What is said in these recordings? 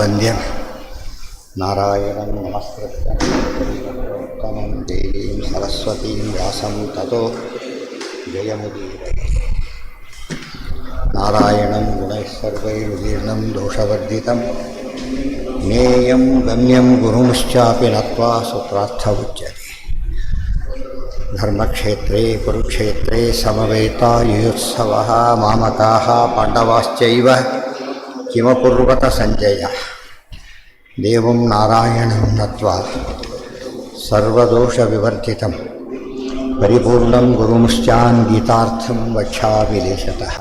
ವಂದ್ಯಂ ನಾರಾಯಣಂ ನಮಸ್ಕೃತ್ಯ ನರೋತ್ತಮಂ ದೇವೀಂ ಸರಸ್ವತೀಂ ವ್ಯಾಸಂ ತತೋ ಜಯಮುದೀರಯೇ. ನಾರಾಯಣಂ ಗುಣೈಃ ಸರ್ವೈರ್ವಿದೀರ್ಣಂ ದೋಷವರ್ಜಿತಂ ಜ್ಞೇಯಂ ಗಮ್ಯಂ ಗುರುಂಶ್ಚಾಪಿ ನತ್ವಾ ಸೂತ್ರಾರ್ಥವುಚ್ಯತೆ. ಧರ್ಮಕ್ಷೇತ್ರೇ ಕುರುಕ್ಷೇತ್ರೇ ಸಮವೇತಾಯುತ್ಸವಃ ಮಾಮಕಾಃ ಪಾಂಡವಾಶ್ಚೈವ ಕಿಮಕುರ್ವತ ಸಂಜಯ. ದೇವಂ ನಾರಾಯಣಂ ನತ್ವಾ ಸರ್ವದೋಷವಿವರ್ಜಿತಂ ಪರಿಪೂರ್ಣಂ ಗುರುಂಶ್ಚಾನ್ ಗೀತಾರ್ಥಂ ವಕ್ಷ್ಯಾಮಿ ಲೇಶತಃ.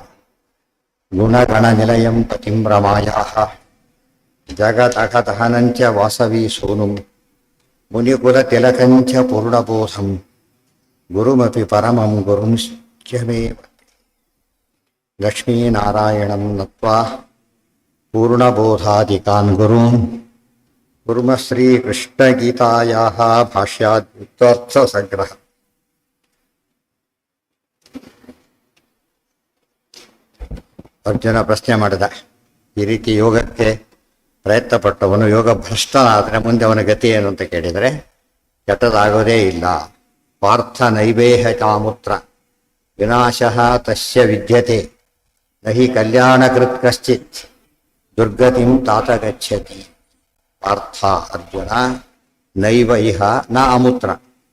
ಗುಣಗಣನಿಲಯಂ ಪತಿಂ ರಮಾಯಾಃ ಜಗದಘದಹನಂಚ ವಾಸವಿ ಸೂನುಂ ಮುನಿಕುಲತಿಲಕಂಚ ಪೂರ್ಣಬೋಧಂ ಗುರುಮಪಿ ಪರಮಂ ಗುರುಂಶ್ಚ ಮೇ ಲಕ್ಷ್ಮೀನಾರಾಯಣಂ ನತ್ವಾ ಪೂರ್ಣಬೋಧಾದಿಕಾನ್ ಗುರುನ್ ಕುರ್ಮಃ ಶ್ರೀಕೃಷ್ಣಗೀತಾಯಾಃ ಭಾಷ್ಯಾದ್ಯುಕ್ತಾರ್ಥಸಂಗ್ರಹ. ಅರ್ಜುನ ಪ್ರಶ್ನೆ ಮಾಡಿದ, ಈ ರೀತಿ ಯೋಗಕ್ಕೆ ಪ್ರಯತ್ನಪಟ್ಟವನು ಯೋಗ ಭ್ರಷ್ಟನಾದರೆ ಮುಂದೆ ಅವನ ಗತಿ ಏನು ಅಂತ ಕೇಳಿದರೆ ಕೆಟ್ಟದಾಗೋದೇ ಇಲ್ಲ. ಪಾರ್ಥ ನೈವೇಹ ಚಾಮುತ್ರ ವಿನಾಶಃ ತಸ್ಯ ವಿದ್ಯತೆ ನಹಿ ಕಲ್ಯಾಣಕೃತ್ ಕಶ್ಚಿತ್ ದುರ್ಗತಿಂ ತಾತ ಗಚ್ಚತಿ. ಪಾರ್ಥ ಅರ್ಜುನ ನೈವ ಇಹ ನ ಅಮುತ್ರ,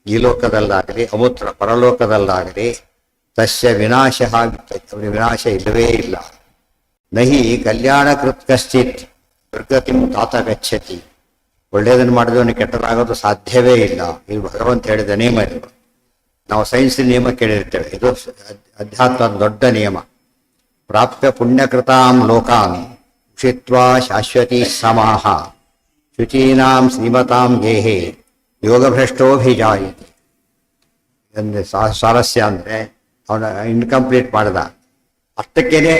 ಈ ಲೋಕದಲ್ಲಾಗಲಿ ಅಮುತ್ರ ಪರಲೋಕದಲ್ಲಾಗಲಿ ತಸ್ಯ ವಿನಾಶ ಅವನಿಗೆ ವಿನಾಶ ಇಲ್ಲವೇ ಇಲ್ಲ. ನಹಿ ಕಲ್ಯಾಣಕೃತ್ ಕಶ್ಚಿತ್ ದುರ್ಗತಿಂ ತಾತ ಗಚ್ಚತಿ. ಒಳ್ಳೆಯದನ್ನು ಮಾಡಿದವನು ಕೆಟ್ಟದಾಗೋದು ಸಾಧ್ಯವೇ ಇಲ್ಲ. ಇದು ಭಗವಂತ ಹೇಳಿದ ನಿಯಮ. ಇದು ನಾವು ಸೈನ್ಸ್ ನಿಯಮ ಕೇಳಿರ್ತೇವೆ, ಇದು ಅಧ್ಯಾತ್ಮದ ದೊಡ್ಡ ನಿಯಮ. ಪ್ರಾಪ್ಯ ಪುಣ್ಯಕೃತಾಂ ಲೋಕಾನ್ ಉಷಿತ್ವಾ ಶಾಶ್ವತೀ ಸಮಾಹ ಶುಚೀನಾಂ ಶ್ರೀಮತಾಂ ಗೇಹೆ ಯೋಗಭ್ರಷ್ಟೋಭಿಜಾಯತೆ. ಎಂದು ಸ್ವಾರಸ್ಯ ಅಂದರೆ ಅವನ ಇನ್ಕಂಪ್ಲೀಟ್ ಮಾಡಿದ ಅಷ್ಟಕ್ಕೇನೆ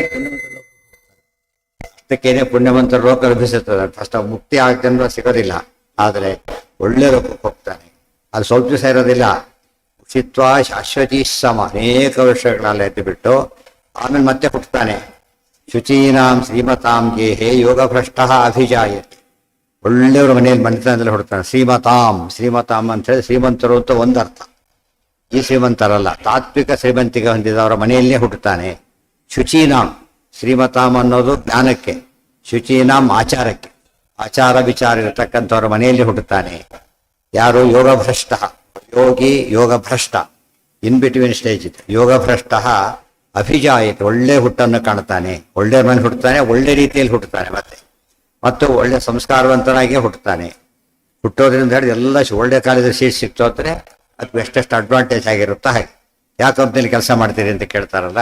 ಪುಣ್ಯವಂತರ ಲೋಕ ಲಭಿಸುತ್ತದೆ. ಫಸ್ಟ್ ಮುಕ್ತಿ ಆಗೋ ಸಿಗೋದಿಲ್ಲ, ಆದರೆ ಒಳ್ಳೆ ಲೋಕಕ್ಕೆ ಹೋಗ್ತಾನೆ. ಅದು ಸ್ವಲ್ಪ ದಿವಸ ಇರೋದಿಲ್ಲ. ಉಷಿತ್ವಾ ಶಾಶ್ವತೀ ಸಮ, ಅನೇಕ ವರ್ಷಗಳಲ್ಲಿ ಎದ್ದು ಬಿಟ್ಟು ಆಮೇಲೆ ಮತ್ತೆ ಹುಟ್ಟುತ್ತಾನೆ. ಶುಚೀನಾಂ ಶ್ರೀಮತಾಂ ಗೇಹೆ ಯೋಗಭ್ರಷ್ಟ ಅಭಿಜಾಯತೆ. ಒಳ್ಳೆಯವ್ರ ಮನೆಯಲ್ಲಿ ಮನೆತನದಲ್ಲಿ ಹುಡ್ತಾನೆ. ಶ್ರೀಮತಾಂ ಅಂತ ಹೇಳಿ ಶ್ರೀಮಂತರು ಅಂತ ಒಂದರ್ಥ. ಈ ಶ್ರೀಮಂತರಲ್ಲ, ತಾತ್ವಿಕ ಶ್ರೀಮಂತಿಗೆ ಹೊಂದಿದವರ ಮನೆಯಲ್ಲೇ ಹುಟ್ಟುತ್ತಾನೆ. ಶುಚೀನಾಂ, ಶ್ರೀಮತಾಂ ಅನ್ನೋದು ಜ್ಞಾನಕ್ಕೆ, ಶುಚೀನಾಂ ಆಚಾರಕ್ಕೆ. ಆಚಾರ ವಿಚಾರ ಇರತಕ್ಕಂಥವ್ರ ಮನೆಯಲ್ಲಿ ಹುಟ್ಟುತ್ತಾನೆ. ಯಾರು? ಯೋಗಭ್ರಷ್ಟ. ಯೋಗಿ ಯೋಗಭ್ರಷ್ಟ, ಇನ್ ಬಿಟ್ವೀನ್ ಸ್ಟೇಜ್ ಇದೆ. ಯೋಗಭ್ರಷ್ಟ ಅಭಿಜಾಯತೆ, ಒಳ್ಳೆ ಹುಟ್ಟನ್ನು ಕಾಣ್ತಾನೆ. ಒಳ್ಳೆ ಮನೆ ಹುಟ್ಟುತ್ತಾನೆ, ಒಳ್ಳೆ ರೀತಿಯಲ್ಲಿ ಹುಟ್ಟುತ್ತಾನೆ. ಮತ್ತು ಒಳ್ಳೆ ಸಂಸ್ಕಾರವಂತನಾಗಿ ಹುಟ್ಟುತ್ತಾನೆ. ಹುಟ್ಟೋದ್ರಿಂದ ಹೇಳಿ ಎಲ್ಲ ಒಳ್ಳೆ ಕಾಲೇಜಲ್ಲಿ ಸೀಟ್ ಸಿಕ್ತು ಅಂದರೆ ಅದಕ್ಕೆ ಎಷ್ಟೆಷ್ಟು ಅಡ್ವಾಂಟೇಜ್ ಆಗಿರುತ್ತಾ ಹಾಗೆ. ಯಾವ ಕಂಪ್ನಿಯಲ್ಲಿ ಕೆಲಸ ಮಾಡ್ತೀರಿ ಅಂತ ಕೇಳ್ತಾರಲ್ಲ,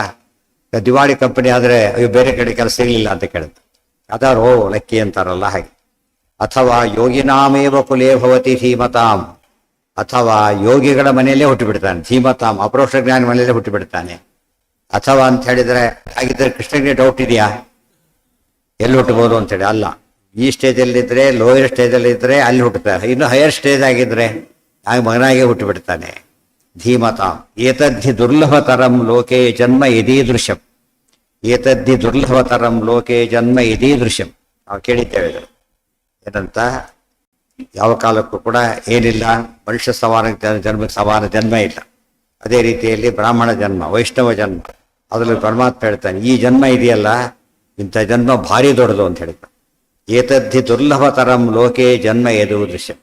ದಿವಾಳಿ ಕಂಪನಿ ಆದರೆ ಅಯ್ಯೋ ಬೇರೆ ಕಡೆ ಕೆಲಸ ಸಿಗಲಿಲ್ಲ ಅಂತ ಕೇಳುತ್ತೆ, ಅದಾರೋ ಲಕ್ಕಿ ಅಂತಾರಲ್ಲ ಹಾಗೆ. ಅಥವಾ ಯೋಗಿನಾಮೇವ ಕುಲೇ ಭವತಿ ಧೀಮತಾಂ, ಅಥವಾ ಯೋಗಿಗಳ ಮನೆಯಲ್ಲೇ ಹುಟ್ಟುಬಿಡ್ತಾನೆ. ಧೀಮತಾಂ ಅಪರೋಕ್ಷ ಜ್ಞಾನ ಮನೆಯಲ್ಲೇ ಹುಟ್ಟುಬಿಡ್ತಾನೆ. ಅಥವಾ ಅಂತ ಹೇಳಿದರೆ ಹಾಗಿದ್ದರೆ ಕೃಷ್ಣನಿಗೆ ಡೌಟ್ ಇದೆಯಾ ಎಲ್ಲಿ ಹುಟ್ಟಬಹುದು ಅಂತೇಳಿ? ಅಲ್ಲ, ಈ ಸ್ಟೇಜಲ್ಲಿದ್ದರೆ ಲೋಯರ್ ಸ್ಟೇಜಲ್ಲಿದ್ದರೆ ಅಲ್ಲಿ ಹುಟ್ಟುತ್ತಾರೆ. ಇನ್ನು ಹೈಯರ್ ಸ್ಟೇಜ್ ಆಗಿದ್ದರೆ ಆಗ ಮಗನಾಗೆ ಹುಟ್ಟುಬಿಡ್ತಾನೆ. ಧೀಮತಾಂ ಏತದ್ಧಿ ದುರ್ಲಭತರಂ ಲೋಕೆ ಜನ್ಮ ಇದೀದೃಶ್ಯಂ. ಏತದ್ಧಿ ದುರ್ಲಭತರಂ ಲೋಕೆ ಜನ್ಮ ಇದೀದೃಶ್ಯಂ. ನಾವು ಕೇಳಿದ್ದೇವೆ ಇದು ಏನಂತ. ಯಾವ ಕಾಲಕ್ಕೂ ಕೂಡ ಏನಿಲ್ಲ, ಮನುಷ್ಯ ಸಮಾನ ಜನ್ಮಕ್ಕೆ ಸಮಾನ ಜನ್ಮ ಇಲ್ಲ. ಅದೇ ರೀತಿಯಲ್ಲಿ ಬ್ರಾಹ್ಮಣ ಜನ್ಮ, ವೈಷ್ಣವ ಜನ್ಮ, ಅದರಲ್ಲಿ ಪರಮಾತ್ಮ ಹೇಳ್ತಾನೆ ಈ ಜನ್ಮ ಇದೆಯಲ್ಲ ಇಂಥ ಜನ್ಮ ಭಾರಿ ದೊಡ್ಡದು ಅಂತ ಹೇಳ್ತಾನೆ. ಏತದ್ಧಿ ದುರ್ಲಭತರಂ ಲೋಕೆ ಜನ್ಮ ಎದು ದೃಶ್ಯಂ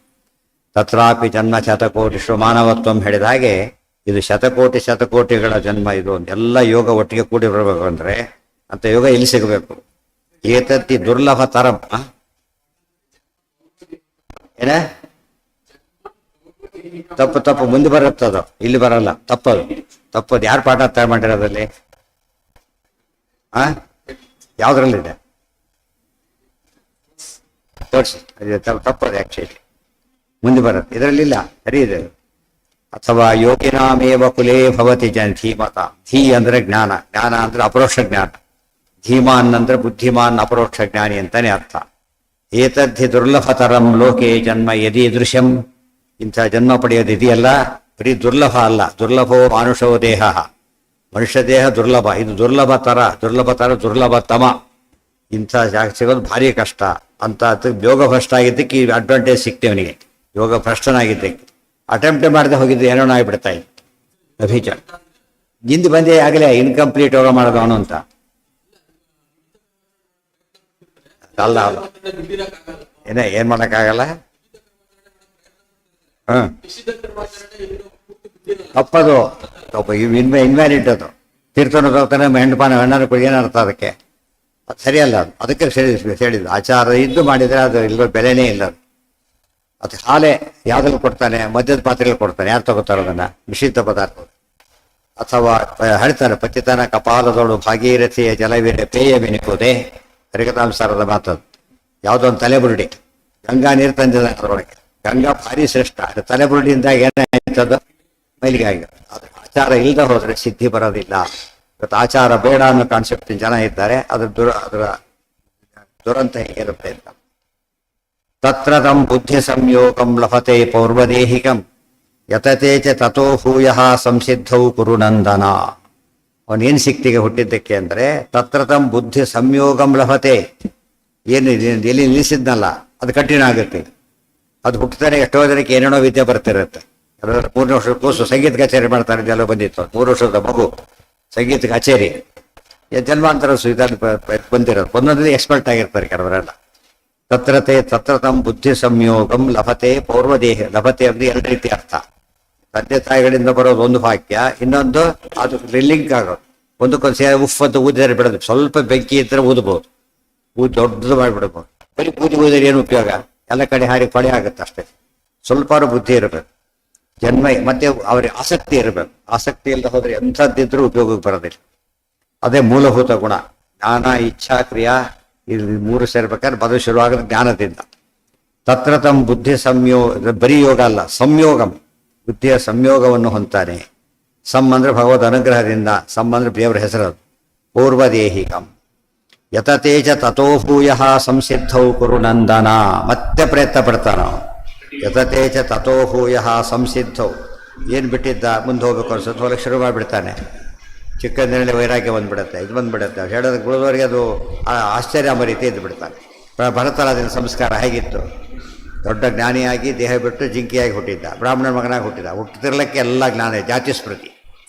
ತತ್ರಾಪಿ ಜನ್ಮ ಶತಕೋಟಿಷು ಮಾನವತ್ವಂ ಹೇಳಿದ ಹಾಗೆ ಇದು ಶತಕೋಟಿಗಳ ಜನ್ಮ. ಇದು ಎಲ್ಲ ಯೋಗ ಒಟ್ಟಿಗೆ ಕೂಡಿ ಬರಬೇಕು ಅಂದರೆ ಅಂತ ಯೋಗ ಎಲ್ಲಿ ಸಿಗಬೇಕು? ಏತದ್ದಿ ದುರ್ಲಭತರಂ ಏನ ತಪ್ಪು ಮುಂದೆ ಬರುತ್ತದು, ಇಲ್ಲಿ ಬರಲ್ಲ. ತಪ್ಪದು ಯಾರು ಪಾಠ ತಯಾರು ಮಾಡಿರೋದಲ್ಲಿ? ಯಾವ್ದ್ರಲ್ಲಿದೆ ತೋರಿಸಿ. ತಪ್ಪದು ಆಕ್ಚುಲಿ ಮುಂದೆ ಬರುತ್ತೆ, ಇದರಲ್ಲಿಲ್ಲ, ಸರಿ ಇದೆ. ಅಥವಾ ಯೋಗಿನಾಮೇವ ಕುಲೇ ಭವತಿ ಧೀಮತ. ಧೀ ಅಂದ್ರೆ ಜ್ಞಾನ, ಜ್ಞಾನ ಅಂದ್ರೆ ಅಪರೋಕ್ಷ ಜ್ಞಾನ. ಧೀಮಾನ್ ಅಂದ್ರೆ ಬುದ್ಧಿಮಾನ್, ಅಪರೋಕ್ಷ ಜ್ಞಾನಿ ಅಂತಾನೆ ಅರ್ಥ. ಏತದ್ಧಿ ದುರ್ಲಭತರಂ ಲೋಕೆ ಜನ್ಮ ಯದಿ ದೃಶ್ಯಂ. ಇಂಥ ಜನ್ಮ ಪಡೆಯೋದಿದೆಯಲ್ಲ ಬರೀ ದುರ್ಲಭ ಅಲ್ಲ. ದುರ್ಲಭೋ ಮಾನುಷೋ ದೇಹ, ಮನುಷ್ಯ ದೇಹ ದುರ್ಲಭ. ಇದು ದುರ್ಲಭತರ ದುರ್ಲಭತಮ. ಇಂಥ ಜಾಗ ಸಿಗೋದು ಭಾರಿ ಕಷ್ಟ. ಅಂತ ಅದಕ್ಕೆ ಯೋಗ ಭ್ರಷ್ಟ ಆಗಿದ್ದಕ್ಕೆ ಈ ಅಡ್ವಾಂಟೇಜ್ ಸಿಕ್ತೆ ಅವನಿಗೆ. ಯೋಗ ಭ್ರಷ್ಟನಾಗಿದ್ದಕ್ಕೆ ಅಟೆಂಪ್ಟೇ ಮಾಡದೆ ಹೋಗಿದ್ದು ಏನೋ ಆಗಿಬಿಡ್ತಾ ಇತ್ತು. ಅಭಿಚ ಹಿಂದೆ ಬಂದೇ ಆಗಲೇ ಇನ್ಕಂಪ್ಲೀಟ್ ಯೋಗ ಮಾಡೋದು ಅವನು ಅಂತ ಅಲ್ಲ ಅಲ್ಲ ಏನ್ ಮಾಡೋಕ್ಕಾಗಲ್ಲ. ಹಾಂ ತಪ್ಪದು ತಪ್ಪ ಇನ್ವ್ಯಾಲಿಡ್ ಅದು. ತೀರ್ಥನ ಹೋಗ್ತಾನೆ ಹೆಣ್ಣುಪಾನ ಹೆಣ್ಣನ್ನು ಕೊಡಿ ಏನರ್ಥ ಅದಕ್ಕೆ? ಅದು ಸರಿಯಲ್ಲ. ಅದು ಅದಕ್ಕೆ ಹೇಳಿದ್ದು ಆಚಾರ ಇದ್ದು ಮಾಡಿದರೆ ಅದು ಇಲ್ಲೋ ಬೆಲೆನೇ ಇಲ್ಲ. ಅದು ಹಾಲೆ ಯಾವ್ದ್ರಲ್ಲಿ ಕೊಡ್ತಾನೆ? ಮದ್ಯದ ಪಾತ್ರೆಯಲ್ಲಿ ಕೊಡ್ತಾನೆ. ಯಾರು ತಗೋತಾರೋ ಅದನ್ನ? ನಿಷಿದ್ಧ ಪದಾರ್ಥ. ಅಥವಾ ಹೇಳ್ತಾರೆ ಪತಿತನ ಕಪಾಲದೋಳು ಭಾಗೀರಥಿಯ ಜಲವೀರೆ ಪೇಯ ಬೆನಿಕೋದೆ ಹರಿಕಥಾಂಸಾರದ ಮಾತದು. ಯಾವುದೋ ಒಂದು ತಲೆಬುರುಡಿ ಗಂಗಾ ನೀರು ತಂದಿದೆ ಅದರೊಳಗೆ. ಗಂಗಾ ಭಾರಿ ಶ್ರೇಷ್ಠ. ಅದು ತಲೆಬುರುಡಿಯಿಂದಾಗ ಏನಾಯ್ತದು? ಮೈಲಿಗೆ ಆಗಿ. ಅದು ಆಚಾರ ಇಲ್ಲದೆ ಹೋದ್ರೆ ಸಿದ್ಧಿ ಬರೋದಿಲ್ಲ. ಇವತ್ತು ಆಚಾರ ಬೇಡ ಅನ್ನೋ ಕಾನ್ಸೆಪ್ಟ್ ಜನ ಇದ್ದಾರೆ. ಅದರ ದುರಂತ ಹೇಗಿರುತ್ತೆ ಅಂತ. ತತ್ರ ತಂ ಬುದ್ಧಿ ಸಂಯೋಗಂ ಲಭತೆ ಪೌರ್ವದೇಹಿಕಂ ಯತತೆ ಚ ತಥೋ ಭೂಯಃ ಸಂಸಿದ್ಧೌ ಕುರುನಂದನ. ಅವನೇನು ಸಿಕ್ತಿಗೆ ಹುಟ್ಟಿದ್ದಕ್ಕೆ ಅಂದರೆ ತತ್ರ ತಂ ಬುದ್ಧಿ ಸಂಯೋಗಂ ಲಭತೆ. ಏನು ಎಲ್ಲಿ ನಿಲ್ಲಿಸಿದ್ನಲ್ಲ ಅದು ಕಠಿಣ ಆಗುತ್ತೆ. ಅದು ಹುಟ್ಟುತ್ತಾನೆ ಎಷ್ಟೋ ಜನಕ್ಕೆ ಏನೇನೋ ವಿದ್ಯೆ ಬರ್ತಿರುತ್ತೆ. 3 ವರ್ಷದ ಕೂಸು ಸಂಗೀತ ಕಚೇರಿ ಮಾಡ್ತಾರೆ, ಇದೆಲ್ಲ ಬಂದಿತ್ತು. 3 ವರ್ಷದ ಮಗು ಸಂಗೀತ ಕಚೇರಿ ಜನ್ಮಾಂತರ ಇದನ್ನು ಬಂದಿರೋದು. ಒಂದೊಂದು ಎಕ್ಸ್ಪರ್ಟ್ ಆಗಿರ್ತಾರೆ ಕೆಲವರೆಲ್ಲ. ತತ್ರ ತಂ ಬುದ್ಧಿ ಸಂಯೋಗಂ ಲಭತೆ ಪೌರ್ವದೇಹ. ಲಭತೆ ಅಂದ್ರೆ 2 ರೀತಿ ಅರ್ಥ. ತಂದೆ ತಾಯಿಗಳಿಂದ ಬರೋದು ಒಂದು ವಾಕ್ಯ, ಇನ್ನೊಂದು ಅದು ಲಿಂಕ್ ಆಗೋದು. ಒಂದಕ್ಕೊಂದು ಸೇರಿ ಉಫ್ ಅಂತ ಊದಿದರೆ ಬಿಡೋದು. ಸ್ವಲ್ಪ ಬೆಂಕಿ ಇದ್ರೆ ಊದ್ಬೋದು, ದೊಡ್ಡದು ಮಾಡಿಬಿಡ್ಬೋದು. ಬರೀ ಊದಿದ್ರೆ ಏನು ಉಪಯೋಗ? ಎಲ್ಲ ಕಡೆ ಹಾರಿ ಕೊಳೆ ಆಗುತ್ತೆ ಅಷ್ಟೇ. ಸ್ವಲ್ಪ ಬುದ್ಧಿ ಇರಬೇಕು, ಜನ್ಮ ಮತ್ತೆ ಅವ್ರಿಗೆ ಆಸಕ್ತಿ ಇರಬೇಕು. ಆಸಕ್ತಿ ಇಲ್ಲದೆ ಹೋದ್ರೆ ಎಂಥದ್ದಿದ್ರೂ ಉಪಯೋಗಕ್ಕೆ ಬರೋದಿಲ್ಲ. ಅದೇ ಮೂಲಭೂತ ಗುಣ. ಜ್ಞಾನ, ಇಚ್ಛಾ, ಕ್ರಿಯಾ ಇಲ್ಲಿ 3 ಸೇರ್ಬೇಕಾದ್ರೆ ಬದಲು ಶುರುವಾಗೋದು ಜ್ಞಾನದಿಂದ. ತತ್ರ ತಂ ಬುದ್ಧಿ ಸಂಯೋಗ, ಬರೀ ಯೋಗ ಅಲ್ಲ, ಸಂಯೋಗಂ, ಬುದ್ಧಿಯ ಸಂಯೋಗವನ್ನು ಹೊಂತಾನೆ. ಸಮ್ ಅಂದ್ರೆ ಭಗವದ್ ಅನುಗ್ರಹದಿಂದ, ಸಮ್ ಅಂದ್ರೆ ದೇವರ ಹೆಸರದು. ಪೂರ್ವದೇಹಿಕಂ ಯತತೇಜ ತಥೋ ಭೂಯಃ ಸಂಸಿದ್ಧೌ ಕುರುನಂದನ. ಮತ್ತೆ ಪ್ರಯತ್ನ ಪಡ್ತಾನ. ಯತತೇಜ ತಥೋ ಭೂಯಃ ಸಂಸಿದ್ಧೌ. ಏನು ಬಿಟ್ಟಿದ್ದ ಮುಂದೆ ಹೋಗ್ಬೇಕು ಅನ್ಸುತ್ತೆ, ಹೋಗಕ್ಕೆ ಶುರು ಮಾಡಿಬಿಡ್ತಾನೆ. ಚಿಕ್ಕಂದಿನಲ್ಲಿ ವೈರಾಗ್ಯ ಬಂದ್ಬಿಡುತ್ತೆ, ಇದು ಬಂದ್ಬಿಡುತ್ತೆ. ಹೇಳೋದಕ್ಕೆ ಗುರುದವರಿಗೆ ಅದು ಆಶ್ಚರ್ಯ ಎಂಬ ರೀತಿ ಇದ್ದು ಬಿಡ್ತಾನೆ. ಭರತರಾಜನ ಸಂಸ್ಕಾರ ಹೇಗಿತ್ತು? ದೊಡ್ಡ ಜ್ಞಾನಿಯಾಗಿ ದೇಹ ಬಿಟ್ಟು ಜಿಂಕಿಯಾಗಿ ಹುಟ್ಟಿದ್ದ, ಬ್ರಾಹ್ಮಣನ ಮಗನಾಗಿ ಹುಟ್ಟಿದ. ಹುಟ್ಟುತ್ತಿರ್ಲಿಕ್ಕೆ ಎಲ್ಲ ಜ್ಞಾನ, ಜಾತಿ ಸ್ಮೃತಿ.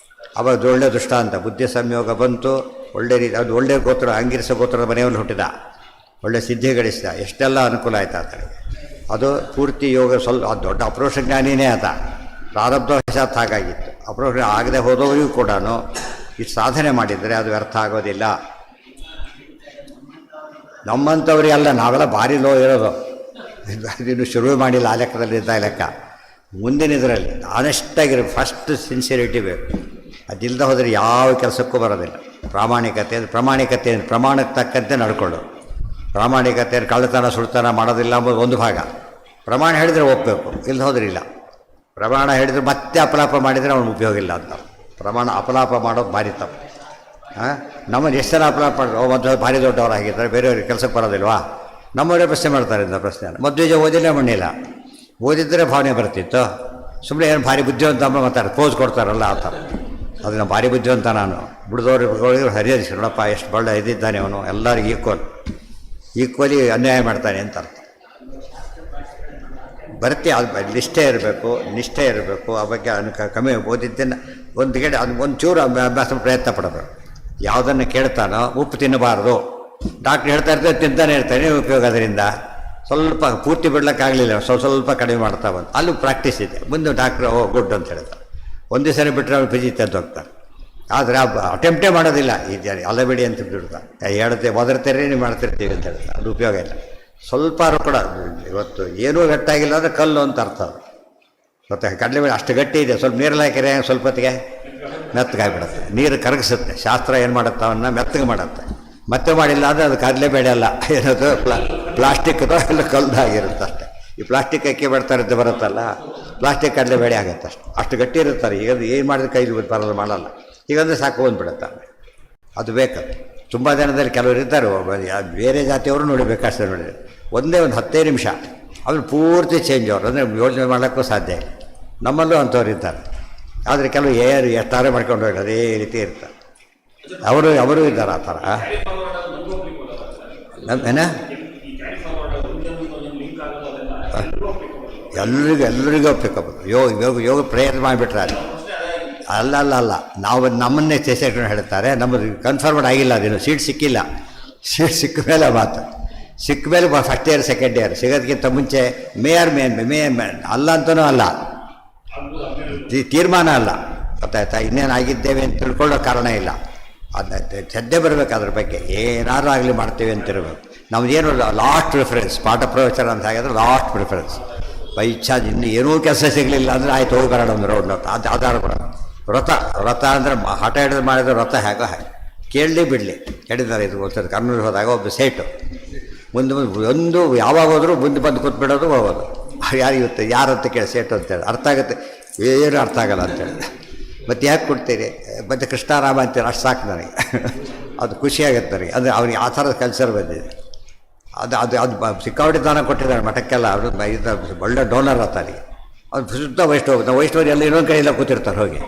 ಅವಾಗ ಒಳ್ಳೆ ದೃಷ್ಟಾಂತ. ಬುದ್ಧಿ ಸಂಯೋಗ ಬಂತು, ಒಳ್ಳೆ ರೀತಿ. ಅದು ಒಳ್ಳೆ ಗೋತ್ರ, ಅಂಗಿರಿಸ ಗೋತ್ರದ ಮನೆಯಲ್ಲಿ ಹುಟ್ಟಿದ, ಒಳ್ಳೆ ಸಿದ್ಧಿ ಗಳಿಸಿದ. ಎಷ್ಟೆಲ್ಲ ಅನುಕೂಲ ಆಯ್ತು ಆತನಿಗೆ. ಅದು ಪೂರ್ತಿ ಯೋಗ. ಸ್ವಲ್ಪ ಅದು ದೊಡ್ಡ ಅಪ್ರೋಷ ಜ್ಞಾನಿನೇ ಆತ. ಪ್ರಾರಬ್ಧವಶಾತ್ ಹಾಗಾಗಿತ್ತು. ಅಪ್ರೋಷ ಆಗದೆ ಹೋದವರಿಗೂ ಕೂಡ ಈ ಸಾಧನೆ ಮಾಡಿದರೆ ಅದು ವ್ಯರ್ಥ ಆಗೋದಿಲ್ಲ. ನಮ್ಮಂಥವ್ರಿಗೆಲ್ಲ ನಾವೆಲ್ಲ ಭಾರಿ ಲೋ ಇರೋದು. ಇನ್ನು ಶುರು ಮಾಡಿಲ್ಲ ಆ ಲೆಕ್ಕದಲ್ಲಿ ಇದ್ದ ಲೆಕ್ಕ. ಮುಂದಿನ ಇದರಲ್ಲಿ ಆನೆಸ್ಟಾಗಿರೋ ಫಸ್ಟ್ ಸಿನ್ಸಿಯರಿಟಿ ಬೇಕು. ಅದಿಲ್ಲದೆ ಹೋದರೆ ಯಾವ ಕೆಲಸಕ್ಕೂ ಬರೋದಿಲ್ಲ. ಪ್ರಾಮಾಣಿಕತೆ ಪ್ರಮಾಣಕ್ಕೆ ತಕ್ಕಂತೆ ನಡ್ಕೊಳ್ಳು. ಪ್ರಾಮಾಣಿಕತೆ ಕಳ್ಳತನ ಸುಳ್ತನ ಮಾಡೋದಿಲ್ಲ ಅಂಬೋದು ಒಂದು ಭಾಗ. ಪ್ರಮಾಣ ಹೇಳಿದರೆ ಒಪ್ಪಬೇಕು, ಇಲ್ಲದೆ ಹೋದ್ರೆ ಇಲ್ಲ. ಪ್ರಮಾಣ ಹೇಳಿದ್ರೆ ಮತ್ತೆ ಅಪಲಾಪ ಮಾಡಿದರೆ ಅವನು ಉಪಯೋಗ ಇಲ್ಲ ಅಂತ. ಪ್ರಮಾಣ ಅಪಲಾಪ ಮಾಡೋದು ಭಾರಿ ತಪ್ಪು. ನಮ್ಮನ್ನು ಎಷ್ಟು ಜನ ಅಪಲಾಪ ಮಾಡಿದ್ರು, ಮೊದಲು ಭಾರಿ ದೊಡ್ಡವರಾಗಿದ್ದಾರೆ, ಬೇರೆಯವ್ರಿಗೆ ಕೆಲಸಕ್ಕೆ ಬರೋದಿಲ್ವಾ? ನಮ್ಮವರೇ ಪ್ರಶ್ನೆ ಮಾಡ್ತಾರೆ ಇಂಥ ಪ್ರಶ್ನೆ. ಮದುವೆ ಓದಿಲ್ಲ ಮಣ್ಣಿಲ್ಲ, ಓದಿದ್ದರೆ ಭಾವನೆ ಬರ್ತಿತ್ತು. ಸುಮ್ಮನೆ ಏನು ಭಾರಿ ಬುದ್ಧಿವಂತ ಅಮ್ಮ ಮಾತಾಡ್ತಾರೆ, ಪೋಸ್ ಕೊಡ್ತಾರಲ್ಲ ಆ ಥರ. ಅದನ್ನು ಭಾರಿ ಬುದ್ಧಿವಂತ ನಾನು. ಬಿಡಿದವ್ರಿಗೆ ಹರಿಹರಿಸಿ ನೋಡಪ್ಪ ಎಷ್ಟು ಒಳ್ಳೆ ಇದ್ದಿದ್ದಾನೆ ಅವನು, ಎಲ್ಲರಿಗೂ ಈಕ್ವಲಿ ಅನ್ಯಾಯ ಮಾಡ್ತಾನೆ ಅಂತ ಅರ್ಥ ಬರುತ್ತೆ. ಅದು ನಿಷ್ಠೆ ಇರಬೇಕು, ನಿಷ್ಠೆ ಇರಬೇಕು. ಆ ಬಗ್ಗೆ ಕಮ್ಮಿ ಓದಿದ್ದನ್ನು ಒಂದು ಕಡೆ ಅದು ಒಂಚೂರು ಅಭ್ಯಾಸ ಪ್ರಯತ್ನ ಪಡಬೇಕು. ಯಾವುದನ್ನು ಕೇಳ್ತಾನೋ ಉಪ್ಪು ತಿನ್ನಬಾರ್ದು. ಡಾಕ್ಟ್ರ್ ಹೇಳ್ತಾ ಇರ್ತಾರೆ, ತಿಂತಾನೆ ಇರ್ತಾನೆ, ಉಪಯೋಗ ಅದರಿಂದ. ಸ್ವಲ್ಪ ಪೂರ್ತಿ ಬಿಡ್ಲಿಕ್ಕಾಗಲಿಲ್ಲ, ಸ್ವಲ್ಪ ಕಡಿಮೆ ಮಾಡ್ತಾ ಬಂದು ಅಲ್ಲೂ ಪ್ರಾಕ್ಟೀಸ್ ಇದೆ. ಮುಂದೆ ಡಾಕ್ಟ್ರು ಗುಡ್ ಅಂತ ಹೇಳ್ತಾರೆ. ಒಂದೇ ಸರಿ ಬಿಟ್ಟರೆ ಅವ್ರು ಫಿಜಿ ತೆಗೆದು ಹೋಗ್ತಾರೆ. ಆದರೆ ಅಟೆಂಪ್ಟೇ ಮಾಡೋದಿಲ್ಲ. ಇದು ಅಲ್ಲಬೇಡಿ ಅಂತ ಬಿಡ್ತಾರೆ. ಹೇಳುತ್ತೆ ಒದರ್ತಾರೆ, ನೀವು ಮಾಡ್ತಿರ್ತೀವಿ ಅಂತ ಹೇಳ್ತಾರೆ. ಅದು ಉಪಯೋಗ ಇಲ್ಲ. ಸ್ವಲ್ಪ ಕೂಡ ಇವತ್ತು ಏನೂ ಗಟ್ಟಾಗಿಲ್ಲ ಅಂದರೆ ಕಲ್ಲು ಅಂತ ಅರ್ಥ. ಅದು ಮತ್ತೆ ಕಡಲೆಬೇಳೆ ಅಷ್ಟು ಗಟ್ಟಿ ಇದೆ, ಸ್ವಲ್ಪ ನೀರಲ್ಲಿ ಹಾಕಿದ್ರೆ ಸ್ವಲ್ಪ ಹೊತ್ತಿಗೆ ಮೆತ್ತಗಾಗಿಬಿಡುತ್ತೆ. ನೀರು ಕರಗಿಸುತ್ತೆ. ಶಾಸ್ತ್ರ ಏನು ಮಾಡುತ್ತೆ, ಅವನ್ನ ಮೆತ್ತಗೆ ಮಾಡುತ್ತೆ. ಮತ್ತೆ ಮಾಡಿಲ್ಲ ಅಂದರೆ ಅದು ಕಡಲೆಬೇಳೆ ಅಲ್ಲ, ಏನದು ಪ್ಲಾಸ್ಟಿಕ್ದು ಎಲ್ಲ ಕಲ್ದಾಗಿರುತ್ತೆ ಅಷ್ಟೇ. ಈ ಪ್ಲಾಸ್ಟಿಕ್ ಅಕ್ಕಿ ಬಿಡ್ತಾರಿದ್ದು ಬರುತ್ತಲ್ಲ, ಪ್ಲಾಸ್ಟಿಕ್ ಕಡಲೆಬೇಳೆ ಆಗುತ್ತೆ ಅಷ್ಟು. ಅಷ್ಟು ಗಟ್ಟಿ ಇರುತ್ತಾರೆ. ಈಗ ಏನು ಮಾಡಿದ್ರೆ ಕೈಲಿ ಬರೋದು ಮಾಡಲ್ಲ. ಈಗಂದ್ರೆ ಸಾಕು ಬಂದುಬಿಡುತ್ತೆ. ಅದು ಬೇಕದು. ತುಂಬ ಜನದಲ್ಲಿ ಕೆಲವರು ಇರ್ತಾರೆ, ಬೇರೆ ಜಾತಿಯವರು ನೋಡಿಬೇಕಷ್ಟೇ. ನೋಡಿದ್ರೆ ಒಂದೇ ಒಂದು 15 ನಿಮಿಷ ಅವ್ರು ಪೂರ್ತಿ ಚೇಂಜ್ ಅವರು. ಅಂದರೆ ಯೋಚನೆ ಮಾಡೋಕ್ಕೂ ಸಾಧ್ಯ ಇಲ್ಲ. ನಮ್ಮಲ್ಲೂ ಅಂಥವ್ರು ಇದ್ದಾರೆ. ಆದರೆ ಕೆಲವು ಎಷ್ಟಾರೆ ಮಾಡ್ಕೊಂಡು ಹೋಗಿ ಅದೇ ರೀತಿ ಇರ್ತಾರೆ. ಅವರು ಇದ್ದಾರೆ ಆ ಥರ. ಏನ ಎಲ್ಲರಿಗೂ ಒಪ್ಪಿಕೋಬೋದು. ಯೋಗ ಪ್ರಯತ್ನ ಮಾಡಿಬಿಟ್ರೆ ಅಲ್ಲ ನಾವು ನಮ್ಮನ್ನೇ ಸೇರ್ಕೊಂಡು ಹೇಳ್ತಾರೆ. ನಮ್ಮದು ಕನ್ಫರ್ಮ್ಡ್ ಆಗಿಲ್ಲ, ಅದೇನು ಸೀಟ್ ಸಿಕ್ಕಿಲ್ಲ. ಸೀಟ್ ಸಿಕ್ಕ ಮೇಲೆ ಮಾತು, ಸಿಕ್ಕ ಮೇಲೆ ಫಸ್ಟ್ ಇಯರ್ ಸೆಕೆಂಡ್ ಇಯರ್ ಸಿಗೋದಕ್ಕಿಂತ ಮುಂಚೆ ಮೇಯರ್ ಅಲ್ಲ ಅಂತನೂ ಅಲ್ಲ, ತೀರ್ಮಾನ ಅಲ್ಲ. ಗೊತ್ತಾಯ್ತಾ? ಇನ್ನೇನಾಗಿದ್ದೇವೆ ಅಂತ ತಿಳ್ಕೊಳ್ಳೋ ಕಾರಣ ಇಲ್ಲ. ಅದನ್ನ ಶ್ರದ್ಧೆ ಬರಬೇಕು, ಅದ್ರ ಬಗ್ಗೆ ಏನಾದ್ರು ಆಗಲಿ ಮಾಡ್ತೇವೆ ಅಂತಿರ್ಬೇಕು. ನಮ್ದೇನು ಲಾಸ್ಟ್ ಪ್ರಿಫರೆನ್ಸ್, ಪಾಠ ಪ್ರವಚನ ಅಂತ ಆಗಿದ್ರೆ ಲಾಸ್ಟ್ ಪ್ರಿಫರೆನ್ಸ್. ಬೈ ಚಾರ್ಜ್ ಇನ್ನು ಏನೂ ಕೆಲಸ ಸಿಗಲಿಲ್ಲ ಅಂದರೆ ಆಯ್ತು ಹೋಗಿ ಬರೋಣ ಒಂದು ರೌಂಡ್ ಅಂತ. ಅದು ಆಧಾರ ಕೊಡೋಣ. ವ್ರತ ಅಂದರೆ ಹಠ ಹಿಡಿದು ಮಾಡಿದ್ರೆ ವ್ರತ ಹೇಗೋ ಹಾಗೆ ಕೇಳಲಿ ಬಿಡಲಿ. ಹೇಳಿದ್ದಾರೆ ಇದು ಗೊತ್ತಿದೆ, ಕರ್ನೂರು ಹೋದಾಗ ಒಬ್ಬ ಸೇಟು ಮುಂದೆ ಒಂದು ಯಾವಾಗ ಹೋದರೂ ಮುಂದೆ ಬಂದು ಕೂತ್ಬಿಡೋದು ಹೋಗೋದು. ಯಾರು ಇವತ್ತು ಯಾರಂತ ಕೇಳಿ ಸೇಟು ಅಂತೇಳಿ ಅರ್ಥ ಆಗುತ್ತೆ, ಏನು ಅರ್ಥ ಆಗಲ್ಲ ಅಂತೇಳಿ. ಮತ್ತು ಯಾಕೆ ಕೊಡ್ತೀರಿ ಮತ್ತು ಕೃಷ್ಣಾರಾಮ ಅಂತೇಳಿ ಅಷ್ಟು ಸಾಕು ನನಗೆ. ಅದು ಖುಷಿಯಾಗುತ್ತೆ ನನಗೆ. ಅಂದರೆ ಅವ್ರಿಗೆ ಆ ಥರದ ಕಲ್ಚರ್ ಬಂದಿದೆ. ಅದು ಸಿಕ್ಕಾಪಟ್ಟೆ ದಾನ ಕೊಟ್ಟಿದ್ದಾರೆ ಮಠಕ್ಕೆಲ್ಲ. ಅವರು ಇದು ಒಳ್ಳೆ ಡೋನರ್ ಆತ ಅಲ್ಲಿ. ಅವ್ರು ಶುದ್ಧ ವೈಷ್ಣವರು ಎಲ್ಲ ಇನ್ನೊಂದು ಕಡೆಯೆಲ್ಲ ಕೂತಿರ್ತಾರೆ ಹೋಗಿ,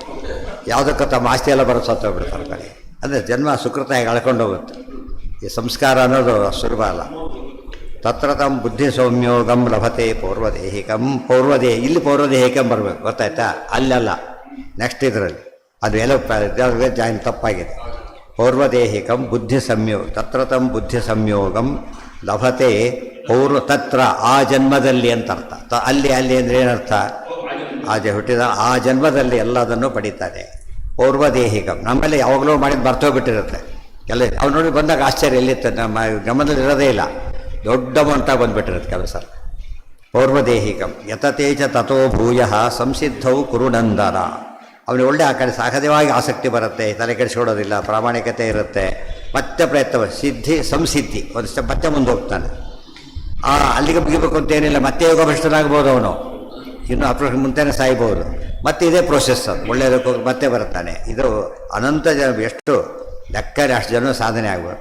ಯಾವುದಕ್ಕೂ ತಮ್ಮ ಆಸ್ತಿ ಎಲ್ಲ ಬರೋ ಸತ್ತೋಗ್ಬಿಡ್ತಾರೆ ಕಡೆ. ಅಂದರೆ ಜನ್ಮ ಸುಕೃತ ಹೇಗೆ ಅಳ್ಕೊಂಡು ಹೋಗುತ್ತೆ. ಈ ಸಂಸ್ಕಾರ ಅನ್ನೋದು ಸುಲಭ ಅಲ್ಲ. ತತ್ರ ತಮ್ಮ ಬುದ್ಧಿ ಸೌಮ್ಯೋಗಂ ಲಭತೆ ಪೌರ್ವದೇಹಿಕಂ. ಇಲ್ಲಿ ಪೌರ್ವದೇಹಿಕಂ ಬರಬೇಕು, ಗೊತ್ತಾಯ್ತಾ? ಅಲ್ಲೆಲ್ಲ ನೆಕ್ಸ್ಟ್ ಇದರಲ್ಲಿ ಅದು ಎಲ್ಲ ಜಾಯಿನ್ ತಪ್ಪಾಗಿದೆ. ಪೌರ್ವದೇಹಿಕಂ ಬುದ್ಧಿ ಸಂಯೋಗ. ತತ್ರ ತಮ್ಮ ಬುದ್ಧಿ ಸಂಯೋಗಂ ಲಭತೆ ತತ್ರ ಆ ಜನ್ಮದಲ್ಲಿ ಅಂತ ಅರ್ಥ. ಅಲ್ಲಿ ಅಂದರೆ ಏನರ್ಥ? ಹುಟ್ಟಿದ ಆ ಜನ್ಮದಲ್ಲಿ ಎಲ್ಲದನ್ನು ಪಡೀತಾರೆ. ಪೌರ್ವದೇಹಿಕಂ ನಮ್ಮಲ್ಲಿ ಯಾವಾಗಲೂ ಮಾಡಿದ್ದು ಬರ್ತೋಗ್ಬಿಟ್ಟಿರುತ್ತೆ ಎಲ್ಲ. ಅವ್ರು ನೋಡಿ ಬಂದಾಗ ಆಶ್ಚರ್ಯ ಎಲ್ಲಿತ್ತು, ನಮ್ಮ ಗಮನದಲ್ಲಿ ಇರೋದೇ ಇಲ್ಲ, ದೊಡ್ಡ ಅಮೌಂಟಾಗಿ ಬಂದುಬಿಟ್ಟಿರುತ್ತೆ ಕೆಲಸ. ಪೌರ್ವದೇಹಿಕಂ ಯತತೇಜ ತಥೋ ಭೂಯ ಸಂಸಿದ್ಧವು ಕುರುನಂದನ. ಅವನಿಗೆ ಒಳ್ಳೆ ಆ ಕಡೆ ಸಹಜವಾಗಿ ಆಸಕ್ತಿ ಬರುತ್ತೆ, ತಲೆ ಕೆಡಿಸ್ಕೊಡೋದಿಲ್ಲ, ಪ್ರಾಮಾಣಿಕತೆ ಇರುತ್ತೆ, ಮತ್ತೆ ಪ್ರಯತ್ನ ಸಂಸಿದ್ಧಿ ಒಂದು ಸ್ಟೆಪ್ ಮತ್ತೆ ಮುಂದೆ ಹೋಗ್ತಾನೆ. ಅಲ್ಲಿಗೆ ಮುಗಿಬೇಕು ಅಂತೇನಿಲ್ಲ, ಮತ್ತೆ ಯೋಗ ಭ್ರಷ್ಟನಾಗ್ಬೋದು ಅವನು, ಇನ್ನು ಅಪ್ರೋಚ್ ಮುಂತೆನೇ ಸಾಯ್ಬೋದು. ಮತ್ತೆ ಇದೇ ಪ್ರೋಸೆಸ್, ಅದು ಒಳ್ಳೆಯದಕ್ಕೆ ಹೋಗಿ ಮತ್ತೆ ಬರ್ತಾನೆ. ಇದು ಅನಂತ ಜನ, ಎಷ್ಟು ಲೆಕ್ಕರೆ ಅಷ್ಟು ಜನ ಸಾಧನೆ ಆಗ್ಬೋದು.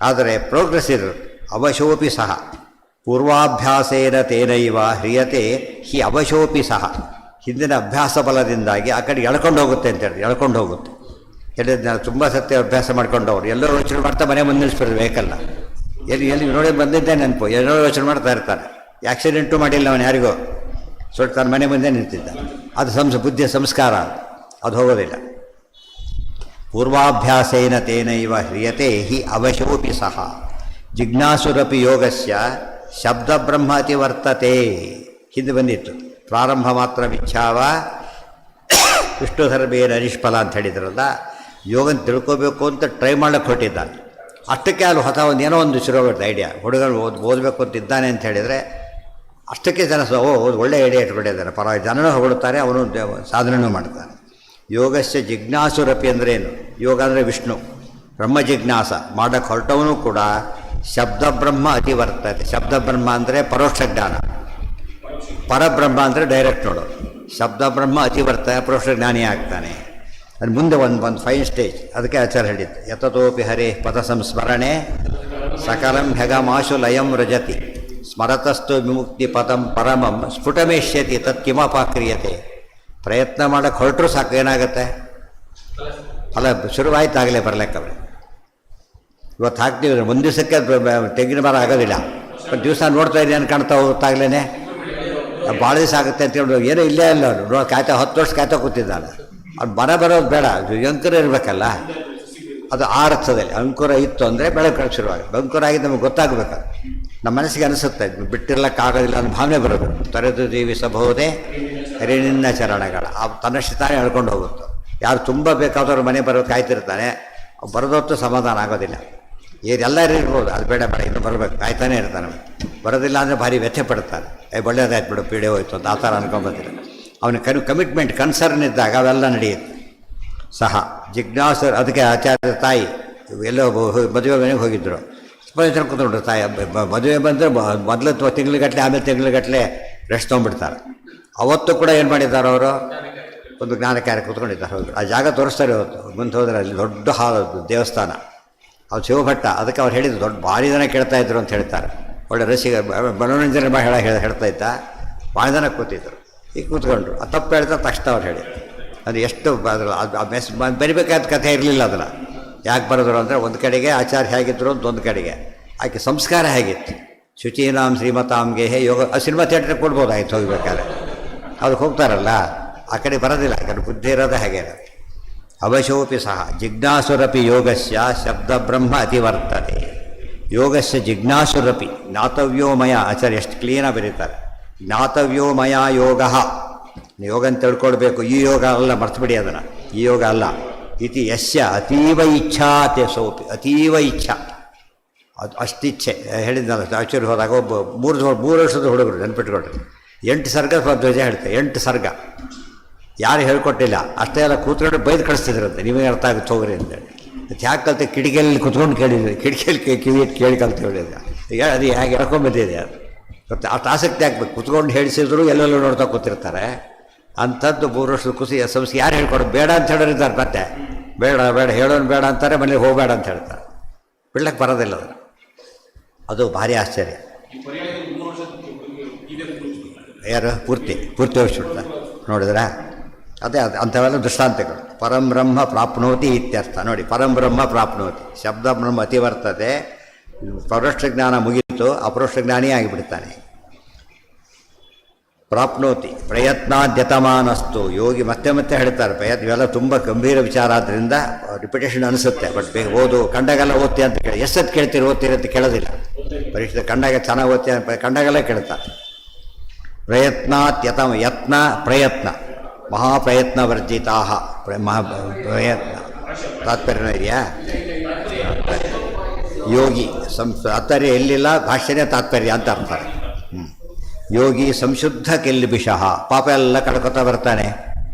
ಆದರೆ ಪ್ರೋಗ್ರೆಸ್ ಇರುತ್ತೆ. ಅವಶೋಪಿ ಸಹ ಪೂರ್ವಾಭ್ಯಾಸೇನ ತೇನೈವ ಹ್ರಿಯತೆ ಹಿ ಅವಶೋಪಿ ಸಹ. ಹಿಂದಿನ ಅಭ್ಯಾಸ ಬಲದಿಂದಾಗಿ ಆ ಕಡೆ ಎಳ್ಕೊಂಡು ಹೋಗುತ್ತೆ ಅಂತೇಳಿ, ಎಳ್ಕೊಂಡು ಹೋಗುತ್ತೆ. ಹೇಳಿದ್ದು ನಾನು ತುಂಬ ಸತ್ಯ ಅಭ್ಯಾಸ ಮಾಡ್ಕೊಂಡವ್ರು ಎಲ್ಲರೂ ಯೋಚನೆ ಮಾಡ್ತಾ ಮನೆ ಮುಂದೆ ನಿಲ್ಲಿಸ್ಬಿಡ್ದು ವೆಹಿಕಲ್ನ. ಎಲ್ಲಿ ನೋಡಿ ಬಂದಿದ್ದೆ ನೆನಪು, ಎಲ್ಲರೂ ಯೋಚನೆ ಮಾಡ್ತಾ ಇರ್ತಾನೆ. ಆಕ್ಸಿಡೆಂಟು ಮಾಡಿಲ್ಲ ಅವನು ಯಾರಿಗೂ, ಸ್ವಲ್ಪ ತನ್ನ ಮನೆ ಮುಂದೆ ನಿಂತಿದ್ದ. ಅದು ಬುದ್ಧಿಯ ಸಂಸ್ಕಾರ, ಅದು ಹೋಗೋದಿಲ್ಲ. ಪೂರ್ವಾಭ್ಯಾಸೇನ ತೇನೈವ ಹ್ರಿಯತೆ ಹಿ ಅವಶೋಪಿ ಸಹ ಜಿಜ್ಞಾಸುರಪಿ ಯೋಗಸ್ಯ ಶಬ್ದ ಬ್ರಹ್ಮ ಅತಿವರ್ತತೆ. ಹಿಂದೆ ಬಂದಿತ್ತು, ಪ್ರಾರಂಭ ಮಾತ್ರ ಮಿಚ್ಛಾವ ವಿಷ್ಣು ಧರ್ಮೇನ ನಿಷ್ಫಲ ಅಂತ ಹೇಳಿದ್ರಲ್ಲ. ಯೋಗನ ತಿಳ್ಕೋಬೇಕು ಅಂತ ಟ್ರೈ ಮಾಡ್ಲಿಕ್ಕೆ ಹೊಟ್ಟಿದ್ದಾನೆ. ಅಷ್ಟಕ್ಕೆ ಅಲ್ಲಿ ಹೊಸ ಏನೋ ಒಂದು ಶುರುವಾಗುತ್ತೆ ಐಡಿಯಾ. ಹುಡುಗರು ಓದಬೇಕು ಅಂತ ಇದ್ದಾನೆ ಅಂತ ಹೇಳಿದರೆ ಅಷ್ಟಕ್ಕೆ ಜನ ಒಳ್ಳೆ ಐಡಿಯಾ ಇಟ್ಕೊಂಡಿದ್ದಾನೆ, ಪರವಾಗಿ ಜನನೂ ಹೊಗಳುತ್ತಾರೆ, ಅವನು ಸಾಧನೆಯೂ ಮಾಡ್ತಾನೆ. ಯೋಗಸ್ಯ ಜಿಜ್ಞಾಸುರಪಿ ಅಂದ್ರೇನು? ಯೋಗ ಅಂದರೆ ವಿಷ್ಣು, ಬ್ರಹ್ಮ ಜಿಜ್ಞಾಸ ಮಾಡೋಕ್ಕೆ ಹೊರಟವನು ಕೂಡ ಶಬ್ದಬ್ರಹ್ಮ ಅತಿವರ್ತತೆ. ಶಬ್ದಬ್ರಹ್ಮ ಅಂದರೆ ಪರೋಕ್ಷ ಜ್ಞಾನ, ಪರಬ್ರಹ್ಮ ಅಂದರೆ ಡೈರೆಕ್ಟ್ ನೋಡೋದು. ಶಬ್ದಬ್ರಹ್ಮ ಅತಿವರ್ತ ಪರೋಕ್ಷ ಜ್ಞಾನಿ ಆಗ್ತಾನೆ. ಅದು ಮುಂದೆ ಒಂದು ಫೈನ್ ಸ್ಟೇಜ್. ಅದಕ್ಕೆ ಆಚಾರ್ಯ ಹೇಳಿದ್ದು, ಯತತೋಪಿ ಹರೇ ಪದ ಸಂಸ್ಮರಣೆ ಸಕಲಂ ಹೆಗಮಾಶು ಲಯಂ ರಜತಿ ಸ್ಮರತಸ್ತು ವಿಮುಕ್ತಿ ಪದಂ ಪರಮಂ ಸ್ಫುಟಮೇಷ್ಯತಿ ತತ್ಕಿಮಪಾಕ್ರಿಯತೆ. ಪ್ರಯತ್ನ ಮಾಡೋಕ್ಕೆ ಹೊರಟರು ಸಾಕು, ಏನಾಗುತ್ತೆ? ಫಲ ಶುರುವಾಯ್ತಾಗಲೇ ಬರಲಿಕ್ಕವೆ. ಇವತ್ತು ಹಾಕ್ತೀವಿ, ಒಂದು ದಿವಸಕ್ಕೆ ತೆಂಗಿನ ಮರ ಆಗೋದಿಲ್ಲ. ಒಂದು ದಿವಸ ನೋಡ್ತಾ ಇದ್ದೀನಿ ಕಾಣ್ತಾ ಹೋಗುತ್ತಾಗಲೇ ಭಾಳ ದಿವಸ ಆಗುತ್ತೆ ಅಂತೇಳಿ ಏನೂ ಇಲ್ಲೇ ಇಲ್ಲ. ಅವನು ಕಾಯ್ತಾ 10 ವರ್ಷ ಕಾಯ್ತಾ ಕೂತಿದ್ದಾನೆ. ಅವ್ನು ಮರ ಬರೋದು ಬೇಡ, ಅಂಕುರ ಇರಬೇಕಲ್ಲ. ಅದು ಆ ಅರ್ಥದಲ್ಲಿ ಅಂಕುರ ಇತ್ತು ಅಂದರೆ ಬೆಳಕು ಶುರುವಾಗುತ್ತೆ. ಅಂಕುರ ಆಗಿದ್ದು ನಮಗೆ ಗೊತ್ತಾಗಬೇಕು. ನಮ್ಮ ಮನಸ್ಸಿಗೆ ಅನಿಸುತ್ತೆ ಬಿಟ್ಟಿರ್ಲಿಕ್ಕಾಗೋದಿಲ್ಲ ಅನ್ನೋ ಭಾವನೆ ಬರಬೇಕು. ತೊರೆದು ಜೀವಿಸಬಹುದೇ ಹರಿನಿನ್ನ ಚರಣಗಳ ತನ್ನಷ್ಟು ತಾನೇ ಹೇಳ್ಕೊಂಡು ಹೋಗುತ್ತೆ. ಯಾರು ತುಂಬ ಬೇಕಾದವ್ರು ಮನೆ ಬರೋದು ಕಾಯ್ತಿರ್ತಾನೆ, ಬರೋದೊತ್ತು ಸಮಾಧಾನ ಆಗೋದಿಲ್ಲ. ಎಲ್ಲರೂ ಇರ್ಬೋದು, ಅದು ಬೇಡ ಇನ್ನು ಬರಬೇಕು, ಕಾಯ್ತಾನೆ ಇರ್ತಾನೆ. ಬರೋದಿಲ್ಲ ಅಂದರೆ ಭಾರಿ ವ್ಯಥೆ ಪಡ್ತಾನೆ. ಒಳ್ಳೇದಾಯ್ತು ಬಿಡು, ಪೀಡೆ ಹೋಯ್ತು ಅಂತ ಆ ಥರ ಅನ್ಕೊಂಬತ್ತಿಲ್ಲ. ಅವನ ಕಮಿಟ್ಮೆಂಟ್ ಕನ್ಸರ್ನ್ ಇದ್ದಾಗ ಅವೆಲ್ಲ ನಡೆಯುತ್ತೆ ಸಹ. ಜಿಜ್ಞಾಸರು ಅದಕ್ಕೆ ಆಚಾರ್ಯ ತಾಯಿ ಎಲ್ಲೋ ಮದುವೆ ಮನೆಗೆ ಹೋಗಿದ್ದರು. ಜನ ಕೂತ್ಕೊಂಡ್ರು. ತಾಯಿ ಮದುವೆ ಬಂದರೆ ಮೊದಲು ತಿಂಗ್ಳುಗಟ್ಟಲೆ, ಆಮೇಲೆ ತಿಂಗ್ಳುಗಟ್ಟಲೆ ರೆಸ್ಟ್ ತೊಗೊಂಡ್ಬಿಡ್ತಾರೆ. ಅವತ್ತು ಕೂಡ ಏನು ಮಾಡಿದ್ದಾರೆ ಅವರು? ಒಂದು ಜ್ಞಾನ ಕಾರ್ಯ ಕೂತ್ಕೊಂಡಿದ್ದಾರೆ. ಹೋಗಿ ಆ ಜಾಗ ತೋರಿಸ್ತಾರೆ. ಇವತ್ತು ಮುಂದೆ ಹೋದರೆ ಅಲ್ಲಿ ದೊಡ್ಡ ಹಾಲು ದೇವಸ್ಥಾನ, ಅವ್ರು ಶಿವಭಟ್ಟ. ಅದಕ್ಕೆ ಅವ್ರು ಹೇಳಿದ್ರು, ದೊಡ್ಡ ಭಾರಿ ಜನ ಕೇಳ್ತಾ ಇದ್ರು ಅಂತ ಹೇಳ್ತಾರೆ. ಒಳ್ಳೆ ರಸಿಕ ಮನೋರಂಜನೆ ಹೇಳ್ತಾ ಇದ್ದ. ಭಾಳ ಜನ ಕೂತಿದ್ರು. ಈಗ ಕೂತ್ಕೊಂಡ್ರು. ಆ ತಪ್ಪು ಹೇಳ್ತಾರೆ ತಕ್ಷಣ ಅವ್ರು ಹೇಳಿ. ಅದು ಎಷ್ಟು ಬರಿಬೇಕಾದ ಕಥೆ ಇರಲಿಲ್ಲ. ಅದನ್ನು ಯಾಕೆ ಬರೆದ್ರು ಅಂದರೆ, ಒಂದು ಕಡೆಗೆ ಆಚಾರ್ಯ ಹೇಗಿದ್ರು ಅಂತ, ಒಂದು ಕಡೆಗೆ ಆಕೆ ಸಂಸ್ಕಾರ ಹೇಗಿತ್ತು. ಶುಚೀನಾಂ ಶ್ರೀಮತಾಂಗೆ ಯೋಗ ಸಿನಿಮಾ ಥಿಯೇಟ್ರಿಗೆ ಕೊಡ್ಬೋದಾಯ್ತು ಹೋಗ್ಬೇಕಾದ್ರೆ. ಅದಕ್ಕೆ ಹೋಗ್ತಾರಲ್ಲ, ಆ ಕಡೆ ಬರೋದಿಲ್ಲ, ಆ ಕಡೆ ಬುದ್ಧಿ ಇರೋದೇ ಹಾಗೆ. ಅವಶೋಪಿ ಸಹ ಜಿಜ್ಞಾಸುರಪಿ ಯೋಗಸ್ಯ ಶಬ್ದ ಬ್ರಹ್ಮ ಅತಿವರ್ತತೆ. ಯೋಗಸ್ಯ ಜಿಜ್ಞಾಸುರಪಿ ಜ್ಞಾತವ್ಯೋಮಯ. ಆಚಾರ್ಯ ಎಷ್ಟು ಕ್ಲೀನಾಗಿ ಬರೀತಾರೆ. ಜ್ಞಾತವ್ಯೋಮಯ ಯೋಗ, ಯೋಗನ ತಿಳ್ಕೊಳ್ಬೇಕು. ಈ ಯೋಗ ಅಲ್ಲ, ಮರ್ತುಬಿಡಿ ಅದನ್ನು, ಈ ಯೋಗ ಅಲ್ಲ. ಇತಿ ಯಸ್ಯ ಅತೀವ ಇಚ್ಛಾತೆ ಸೋಪಿ, ಅತೀವ ಇಚ್ಛಾ, ಅದು ಅಷ್ಟಿಚ್ಛೆ. ಹೇಳಿದ್ನಲ್ಲ, ಆಚೂರಿಗೆ ಹೋದಾಗ ಒಬ್ಬ 3 ವರ್ಷದ ಹುಡುಗರು ನೆನ್ಪಿಟ್ಕೊಳ್ರಿ, 8 ಸರ್ಗ ಧ್ವಜ ಹೇಳ್ತಾರೆ. 8 ಸರ್ಗ ಯಾರು ಹೇಳ್ಕೊಟ್ಟಿಲ್ಲ, ಅಷ್ಟೇ ಎಲ್ಲ ಕೂತ್ಕೊಂಡು ಬೈದು ಕಳಿಸ್ತಿದ್ರಂತೆ, ನಿಮಗೆ ಅರ್ಥ ಆಗುತ್ತೆ ಹೋಗ್ರಿ ಅಂತೇಳಿ. ಅದು ಯಾಕೆ ಕಲ್ತೆ? ಕಿಟಕಿಯಲ್ಲಿ ಕುತ್ಕೊಂಡು ಕೇಳಿದ್ವಿ, ಕಿಟಕಿಯಲ್ಲಿ ಕಿವಿ ಕೇಳಿ ಕಲ್ತೇವೆ. ಈಗ ಅದು ಹೇಗೆ ಹೇಳ್ಕೊಂಬಂದಿದೆ ಅದು ಗೊತ್ತಾ? ಅಷ್ಟು ಆಸಕ್ತಿ ಆಗ್ಬೇಕು. ಕುತ್ಕೊಂಡು ಹೇಳಿಸಿದ್ರು ಎಲ್ಲೆಲ್ಲೂ ನೋಡ್ತಾ ಕೂತಿರ್ತಾರೆ. ಅಂಥದ್ದು 3 ವರ್ಷದ ಕುಸಿ ಸಂಸ್ಥೆ ಯಾರು ಹೇಳ್ಕೊಡೋದು? ಬೇಡ ಅಂತ ಹೇಳೋರಿದ್ದಾರೆ. ಮತ್ತೆ ಬೇಡ ಬೇಡ ಹೇಳೋನು ಬೇಡ ಅಂತಾರೆ, ಮನೇಲಿ ಹೋಗಬೇಡ ಅಂತ ಹೇಳ್ತಾರೆ. ಬಿಡ್ಲಕ್ಕೆ ಬರೋದಿಲ್ಲ ಅದು. ಅದು ಭಾರಿ ಆಶ್ಚರ್ಯ. ಯಾರು ಪೂರ್ತಿ ವರ್ಷಬಿಡ್ತಾರೆ ನೋಡಿದ್ರಾ? ಅದೇ ಅಂಥವೆಲ್ಲ ದೃಷ್ಟಾಂತಗಳು. ಪರಂಬ್ರಹ್ಮ ಪ್ರಾಪ್ನೋತಿ ಇತ್ಯರ್ಥ. ನೋಡಿ, ಪರಂಬ್ರಹ್ಮ ಪ್ರಾಪ್ನೋತಿ, ಶಬ್ದ ಬ್ರಹ್ಮ ಅತಿವರ್ತತೆ. ಪರೋಕ್ಷ ಜ್ಞಾನ ಮುಗಿಯಿತು, ಅಪರೋಕ್ಷ ಜ್ಞಾನಿ ಆಗಿಬಿಡ್ತಾನೆ. ಪ್ರಾಪ್ನೋತಿ ಪ್ರಯತ್ನಾದ್ಯತಮಾನಸ್ತು. ಯೋಗಿ ಮತ್ತೆ ಮತ್ತೆ ಹೇಳ್ತಾರೆ ಪ್ರಯತ್ನ. ಇವೆಲ್ಲ ತುಂಬ ಗಂಭೀರ ವಿಚಾರ ಆದ್ದರಿಂದ ರಿಪಿಟೇಷನ್ ಅನಿಸುತ್ತೆ. ಬಟ್ ಓದು ಕಂಡಾಗೆಲ್ಲ ಓದ್ತಿ ಅಂತ ಕೇಳಿ, ಎಷ್ಟೊತ್ತು ಕೇಳ್ತೀರಿ ಓದ್ತೀರಿ ಅಂತ ಕೇಳೋದಿಲ್ಲ. ಪರೀಕ್ಷೆ ಕಂಡಾಗ ಚೆನ್ನಾಗಿ ಓದ್ತಿ ಅಂತ ಕಂಡಾಗೆಲ್ಲ ಕೇಳ್ತಾರೆ. ಪ್ರಯತ್ನಾತ್ಯತಮ, ಯತ್ನ ಪ್ರಯತ್ನ, ಮಹಾಪ್ರಯತ್ನ ವರ್ಜಿತಾ. ಪ್ರಯತ್ನ ತಾತ್ಪರ್ಯ ಇದೆಯಾ? ಯೋಗಿ ತಾತ್ಪರ್ಯ ಎಲ್ಲಿಲ್ಲ, ಭಾಷ್ಯನೇ ತಾತ್ಪರ್ಯ ಅಂತ ಅರ್ಥ. ಯೋಗಿ ಸಂಶುದ್ಧ ಕೆಲ್ಬಿಷಃ. ಪಾಪ ಎಲ್ಲ ಕಳ್ಕೊತಾ ಬರ್ತಾನೆ.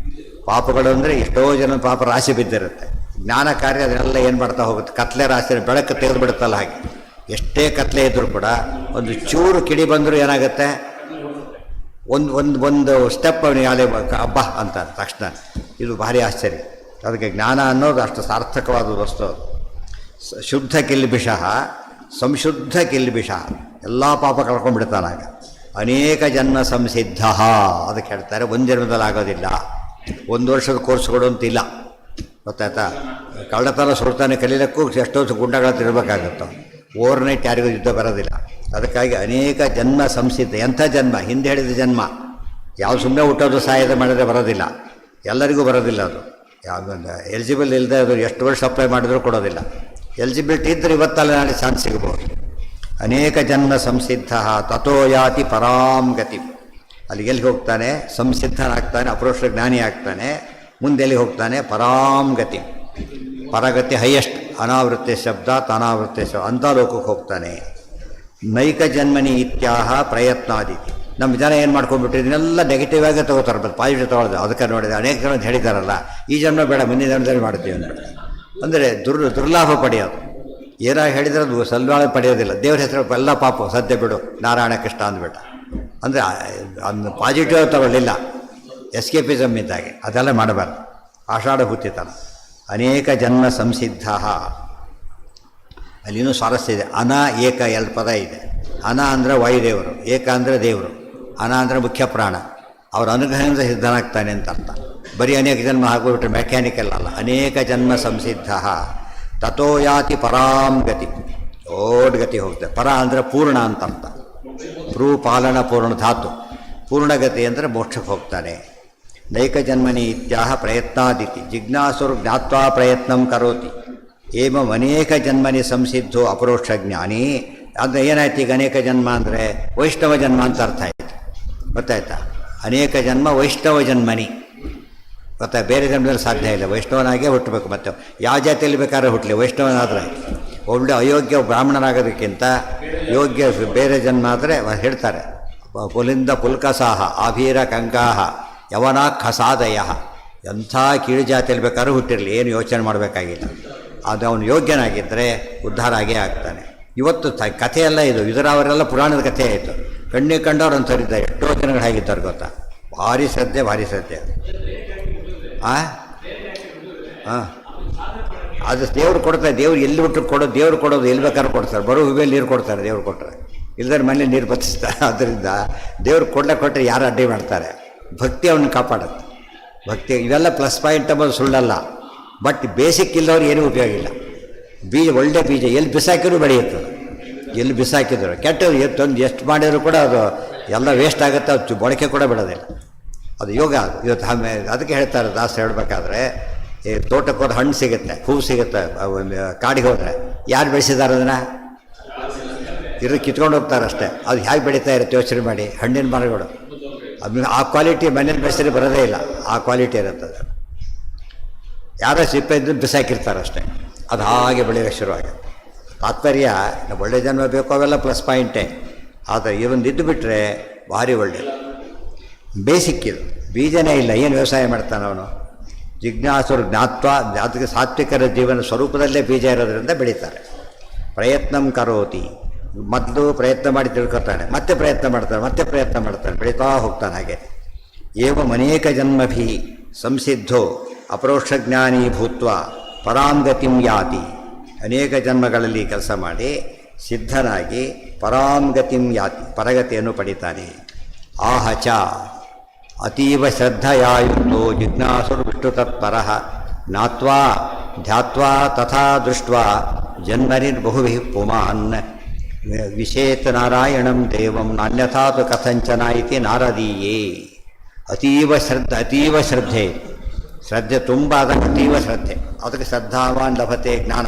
ಪಾಪಗಳು ಅಂದರೆ ಎಷ್ಟೋ ಜನ ಪಾಪ ರಾಶಿ ಬಿದ್ದಿರುತ್ತೆ. ಜ್ಞಾನ ಕಾರ್ಯ ಅದನ್ನೆಲ್ಲ ಏನು ಮಾಡ್ತಾ ಹೋಗುತ್ತೆ? ಕತ್ಲೆ ರಾಶಿ ಬೆಳಕು ತೆಗೆದು ಬಿಡುತ್ತಲ್ಲ ಹಾಗೆ. ಎಷ್ಟೇ ಕತ್ಲೆ ಇದ್ದರೂ ಕೂಡ ಒಂದು ಚೂರು ಕಿಡಿ ಬಂದರೂ ಏನಾಗುತ್ತೆ? ಒಂದು ಸ್ಟೆಪ್ ಅವನಿಗೆ ಅಲೆ ಹಬ್ಬ ಅಂತ ತಕ್ಷಣ. ಇದು ಭಾರಿ ಆಶ್ಚರ್ಯ. ಅದಕ್ಕೆ ಜ್ಞಾನ ಅನ್ನೋದು ಅಷ್ಟು ಸಾರ್ಥಕವಾದ ವಸ್ತು. ಶುದ್ಧ ಕಿಲ್ಬಿಷಃ, ಸಂಶುದ್ಧ ಕಿಲ್ಬಿಷಃ. ಎಲ್ಲ ಪಾಪ ಕಳ್ಕೊಂಡ್ಬಿಡ್ತಾನಾಗ. ಅನೇಕ ಜನ್ಮ ಸಂಸಿದ್ಧ ಅದಕ್ಕೆ ಹೇಳ್ತಾರೆ. ಒಂದು ಜನ್ಮದಲ್ಲಿ ಆಗೋದಿಲ್ಲ. 1 ವರ್ಷದ ಕೋರ್ಸ್ಗಳು ಅಂತಿಲ್ಲ, ಗೊತ್ತಾಯ್ತಾ? ಕಳ್ಳತನ ಸುಳ್ತಾನೆ ಕಲೀಲಿಕ್ಕೂ ಎಷ್ಟೋ ಗುಂಡಗಳು ತಿರ್ಬೇಕಾಗುತ್ತೋ. ಓವರ್ನೈಟ್ ಯಾರಿಗೂ ಯುದ್ಧ ಬರೋದಿಲ್ಲ. ಅದಕ್ಕಾಗಿ ಅನೇಕ ಜನ್ಮ ಸಂಸಿದ್ಧ. ಎಂಥ ಜನ್ಮ? ಹಿಂದೆ ಹೇಳಿದ ಜನ್ಮ. ಯಾವ ಸುಮ್ಮನೆ ಹುಟ್ಟೋದು ಸಾಯದ ಮಾಡಿದ್ರೆ ಬರೋದಿಲ್ಲ, ಎಲ್ಲರಿಗೂ ಬರೋದಿಲ್ಲ. ಅದು ಯಾವುದೊಂದು ಎಲಿಜಿಬಲ್ ಇಲ್ಲದೆ ಅದು ಎಷ್ಟು ವರ್ಷ ಅಪ್ಲೈ ಮಾಡಿದ್ರೂ ಕೊಡೋದಿಲ್ಲ. ಎಲಿಜಿಬಿಲಿಟಿ ಇದ್ದರೆ ಇವತ್ತಲ್ಲ ನಾಳೆ ಚಾನ್ಸ್ ಸಿಗ್ಬೋದು. ಅನೇಕ ಜನ್ಮ ಸಂಸಿದ್ಧ ತಥೋ ಯಾತಿ ಪರಾಂ ಗತಿ. ಅಲ್ಲಿ ಎಲ್ಲಿ ಹೋಗ್ತಾನೆ? ಸಂಸಿದ್ಧನಾಗ್ತಾನೆ, ಅಪರೋಕ್ಷ ಜ್ಞಾನಿ ಆಗ್ತಾನೆ. ಮುಂದೆ ಎಲ್ಲಿ ಹೋಗ್ತಾನೆ? ಪರಾಂ ಗತಿ. ಪರಗತಿ ಹೈಯೆಸ್ಟ್. ಅನಾವೃತ್ತಿ ಶಬ್ದ ಅನಾವೃತ್ತಿ ಶಬ್ದ ಅಂಥ ಲೋಕಕ್ಕೆ ಹೋಗ್ತಾನೆ. ನೈಕ ಜನ್ಮನಿ ಇತ್ಯಾಹ ಪ್ರಯತ್ನಾದಿತಿ. ನಮ್ಮ ಜನ ಏನು ಮಾಡ್ಕೊಂಡ್ಬಿಟ್ಟಿದ್ದನ್ನೆಲ್ಲ ನೆಗೆಟಿವ್ ಆಗಿ ತಗೋತಾರೆ, ಬಟ್ ಪಾಸಿಟಿವ್ ತಗೊಳ್ಳೋದು. ಅದಕ್ಕೆ ನೋಡಿದೆ ಅನೇಕ ಜನ ಹೇಳಿದಾರಲ್ಲ, ಈ ಜನ್ಮ ಬೇಡ ಮುಂದಿನ ಜನ್ಮದಲ್ಲಿ ಮಾಡ್ತೀವಿ ಅಂದ್ಬಿಟ್ಟು. ಅಂದರೆ ದುರ್ಲಾಭ ಪಡೆಯೋದು. ಏನಾಗಿ ಹೇಳಿದ್ರೆ ಅದು ಸಲ್ವಾಳ ಪಡೆಯೋದಿಲ್ಲ. ದೇವ್ರ ಹೆಸರು ಎಲ್ಲ ಪಾಪ ಸದ್ಯ ಬಿಡು ನಾರಾಯಣ ಕೃಷ್ಣ ಅಂದ್ಬಿಟ್ಟ. ಅಂದರೆ ಅದನ್ನು ಪಾಸಿಟಿವ್ ತಗೊಳ್ಳಿಲ್ಲ, ಎಸ್ಕೇಪಿಸಮ್ ಇದ್ದಾಗೆ. ಅದೆಲ್ಲ ಮಾಡಬಾರ್ದು. ಆಷಾಢ ಹುತ್ತಿತನ. ಅನೇಕ ಜನ್ಮ ಸಂಸಿದ್ಧ. ಅಲ್ಲಿನೂ ಸ್ವಾರಸ್ಯ ಇದೆ. ಅನ ಏಕ ಎರಡು ಪದ ಇದೆ. ಅನ ಅಂದರೆ ವಾಯುದೇವರು, ಏಕ ಅಂದರೆ ದೇವರು, ಅನ ಅಂದರೆ ಮುಖ್ಯ ಪ್ರಾಣ. ಅವ್ರ ಅನುಗ್ರಹದಿಂದ ಸಿದ್ಧನಾಗ್ತಾನೆ ಅಂತ ಅರ್ಥ. ಬರೀ ಅನೇಕ ಜನ್ಮ ಹಾಕೋಬಿಟ್ರೆ ಮೆಕ್ಯಾನಿಕಲ್ ಅಲ್ಲ. ಅನೇಕ ಜನ್ಮ ಸಂಸಿದ್ಧ ತಥೋ ಯಾತಿ ಪರಾಂ ಗತಿ. ದೊಡ್ಡ ಗತಿ ಹೋಗ್ತದೆ. ಪರ ಅಂದರೆ ಪೂರ್ಣ ಅಂತ ಅರ್ಥ. ಪಾಲನ ಪೂರ್ಣ ಧಾತು. ಪೂರ್ಣಗತಿ ಅಂದರೆ ಮೋಕ್ಷಕ್ಕೆ ಹೋಗ್ತಾನೆ. ನೈಕ ಜನ್ಮನಿ ಇತ್ಯಾಹ ಪ್ರಯತ್ನಾದಿತಿ. ಜಿಜ್ಞಾಸುರು ಜ್ಞಾತ್ವಾ ಪ್ರಯತ್ನಂ ಕರೋತಿ. ಏವಂ ಅನೇಕ ಜನ್ಮನಿ ಸಂಸಿದ್ಧೋ ಅಪರೋಕ್ಷ ಜ್ಞಾನಿ. ಅಂದರೆ ಏನಾಯ್ತು ಈಗ? ಅನೇಕ ಜನ್ಮ ಅಂದರೆ ವೈಷ್ಣವ ಜನ್ಮ ಅಂತ ಅರ್ಥ ಆಯಿತು. ಗೊತ್ತಾಯ್ತಾ? ಅನೇಕ ಜನ್ಮ ವೈಷ್ಣವ ಜನ್ಮನಿ. ಗೊತ್ತಾ? ಬೇರೆ ಜನ್ಮದಲ್ಲಿ ಸಾಧ್ಯ ಇಲ್ಲ. ವೈಷ್ಣವನಾಗೇ ಹುಟ್ಟಬೇಕು. ಮತ್ತೆ ಯಾವ ಜಾತಿಯಲ್ಲಿ ಬೇಕಾದ್ರೆ ಹುಟ್ಟಲಿ, ವೈಷ್ಣವನಾದರೆ. ಒಳ್ಳೆ ಅಯೋಗ್ಯ ಬ್ರಾಹ್ಮಣನಾಗೋದಕ್ಕಿಂತ ಯೋಗ್ಯ ಬೇರೆ ಜನ್ಮ ಆದರೆ ಹೇಳ್ತಾರೆ, ಪುಲಿಂದ ಪುಲ್ಕಸಾಹ ಆಭೀರ ಕಂಕಾಹ ಯವನಾ ಖಸಾದಯ. ಎಂಥ ಕೀಳು ಜಾತಿಯಲ್ಲಿ ಬೇಕಾದ್ರೂ ಹುಟ್ಟಿರಲಿ, ಏನು ಯೋಚನೆ ಮಾಡಬೇಕಾಗಿಲ್ಲ. ಅದು ಅವನು ಯೋಗ್ಯನಾಗಿದ್ದರೆ ಉದ್ಧಾರ ಆಗೇ ಆಗ್ತಾನೆ. ಇವತ್ತು ಕಥೆಯೆಲ್ಲ ಇದು. ಇದರವರೆಲ್ಲ ಪುರಾಣದ ಕಥೆ ಆಯಿತು. ಕಣ್ಣಿಗೆ ಕಂಡವ್ರು ಅಂಥವ್ರಿದ್ದಾರೆ. ಎಷ್ಟೋ ಜನಗಳು ಹೇಗಿದ್ದಾರೆ ಗೊತ್ತಾ? ಭಾರಿ ಶ್ರದ್ಧೆ, ಭಾರಿ ಶ್ರದ್ಧೆ. ಅದು ದೇವ್ರು ಕೊಡ್ತಾರೆ. ದೇವ್ರು ಎಲ್ಲಿ ಬಿಟ್ಟು ಕೊಡೋದು, ದೇವ್ರು ಕೊಡೋದು ಎಲ್ಲಿ ಬೇಕಾದ್ರೂ ಕೊಡ್ತಾರೆ. ಬರೋ ಹೂವೆಯಲ್ಲಿ ನೀರು ಕೊಡ್ತಾರೆ, ದೇವ್ರು ಕೊಟ್ಟರೆ. ಇಲ್ಲದ್ರೆ ಮನೇಲಿ ನೀರು ಬಚ್ಚಿಸ್ತಾರೆ. ಆದ್ದರಿಂದ ದೇವ್ರು ಕೊಟ್ಟರೆ ಯಾರು ಅಡ್ಡಿ ಮಾಡ್ತಾರೆ? ಭಕ್ತಿ ಅವನ್ನ ಕಾಪಾಡುತ್ತೆ. ಭಕ್ತಿ ಇವೆಲ್ಲ ಪ್ಲಸ್ ಪಾಯಿಂಟ್ ಅಂಬೋದು ಸುಳ್ಳಲ್ಲ. ಬಟ್ ಬೇಸಿಕ್ ಇಲ್ಲದವ್ರು ಏನೂ ಉಪಯೋಗ ಇಲ್ಲ. ಬೀಜ ಒಳ್ಳೆ ಬೀಜ ಎಲ್ಲಿ ಬಿಸಾಕಿರೂ ಬೆಳೆಯುತ್ತದೆ. ಎಲ್ಲಿ ಬಿಸಾಕಿದ್ರು ಕೆಟ್ಟದ್ದು ಎತ್ತೊಂದು ಎಷ್ಟು ಮಾಡಿದ್ರು ಕೂಡ ಅದು ಎಲ್ಲ ವೇಸ್ಟ್ ಆಗುತ್ತೆ, ಅದು ಮೊಳಕೆ ಕೂಡ ಬಿಡೋದಿಲ್ಲ. ಅದು ಯೋಗ. ಇವತ್ತು ಅದಕ್ಕೆ ಹೇಳ್ತಾರೆ ದಾಸ ಹೇಳಬೇಕಾದ್ರೆ, ಈ ತೋಟಕ್ಕೆ ಹೋದ್ರೆ ಹಣ್ಣು ಸಿಗುತ್ತೆ, ಹೂವು ಸಿಗುತ್ತೆ, ಕಾಡಿಗೆ ಹೋದರೆ ಯಾರು ಬೆಳೆಸಿದ್ದಾರೆ ಅದನ್ನು? ಇರೋ ಕಿತ್ಕೊಂಡು ಹೋಗ್ತಾರೆ ಅಷ್ಟೇ. ಅದು ಹೇಗೆ ಬೆಳೀತಾ ಇರುತ್ತೆ ಯೋಚನೆ ಮಾಡಿ. ಹಣ್ಣಿನ ಮರಗಳು ಅದು ಆ ಕ್ವಾಲಿಟಿ ಮನೇಲಿ ಬೆಳೆಸಿದ್ರೆ ಬರೋದೇ ಇಲ್ಲ, ಆ ಕ್ವಾಲಿಟಿ ಇರುತ್ತದೆ. ಯಾರೋ ಸಿಪ್ಪೆ ಇದ್ದು ಬಿಸಾಕಿರ್ತಾರೆ ಅಷ್ಟೇ, ಅದು ಹಾಗೆ ಬೆಳೆಯೋಕ್ಕೆ ಶುರುವಾಗುತ್ತೆ. ತಾತ್ಪರ್ಯ ಒಳ್ಳೆ ಜನ್ಮ ಬೇಕು, ಅವೆಲ್ಲ ಪ್ಲಸ್ ಪಾಯಿಂಟೇ. ಆದರೆ ಇವೊಂದು ಇದ್ದು ಬಿಟ್ಟರೆ ಭಾರಿ ಒಳ್ಳೆಯದು. ಬೇಸಿಕ್ ಇದು, ಬೀಜನೇ ಇಲ್ಲ, ಏನು ವ್ಯವಸಾಯ ಮಾಡ್ತಾನೆ ಅವನು? ಜಿಜ್ಞಾಸುರು ಜ್ಞಾತ್ವ, ಅದಕ್ಕೆ ಸಾತ್ವಿಕರ ಜೀವನ ಸ್ವರೂಪದಲ್ಲೇ ಬೀಜ ಇರೋದರಿಂದ ಬೆಳೀತಾರೆ. ಪ್ರಯತ್ನಂ ಕರೋತಿ, ಮೊದಲು ಪ್ರಯತ್ನ ಮಾಡಿ ತಿಳ್ಕೊತಾನೆ, ಮತ್ತೆ ಪ್ರಯತ್ನ ಮಾಡ್ತಾನೆ, ಮತ್ತೆ ಪ್ರಯತ್ನ ಮಾಡ್ತಾನೆ, ಬೆಳೀತಾ ಹೋಗ್ತಾನೆ. ಹಾಗೆ ಏವಂ ಅನೇಕ ಜನ್ಮಭಿ ಸಂಸಿದ್ಧೋ ಅಪರೋಕ್ಷಜ್ಞಾನಿ ಭೂತ್ವ ಪರಾಂಗತಿಂ ಯಾತಿ. ಅನೇಕ ಜನ್ಮಗಳಲ್ಲಿ ಕೆಲಸ ಮಾಡಿ ಸಿದ್ಧನಾಗಿ ಪರಾಂಗತಿಂ ಯಾತಿ, ಪರಗತಿಯನ್ನು ಪಡಿತಾನೆ. ಆಹಚ ಅತೀವ ಶ್ರದ್ಧೆಯಾಯುಕ್ತೋ ಜಿಜ್ಞಾಸುರು ವಿಷ್ಣುತತ್ಪರಃ ಜ್ಞಾತ್ವಾ ಧ್ಯಾತ್ವಾ ತಥಾ ದೃಷ್ಟ್ವಾ ಜನ್ಮನಿರ್ಬಹುಭಿಃ ಪುಮಾನ್ ವಿಶೇತ ನಾರಾಯಣಂ ದೇವಂ ನಾನ್ಯಥಾ ತು ಕಥಂಚನ ಇತಿ ನಾರದೀಯೇ. ಅತೀವ ಶ್ರದ್ಧೆ, ಶ್ರದ್ಧೆ ತುಂಬ, ಅದಕ್ಕೆ ಅತೀವ ಶ್ರದ್ಧೆ. ಅದಕ್ಕೆ ಶ್ರದ್ಧಾವಾನ್ ಲಭತೆ ಜ್ಞಾನ.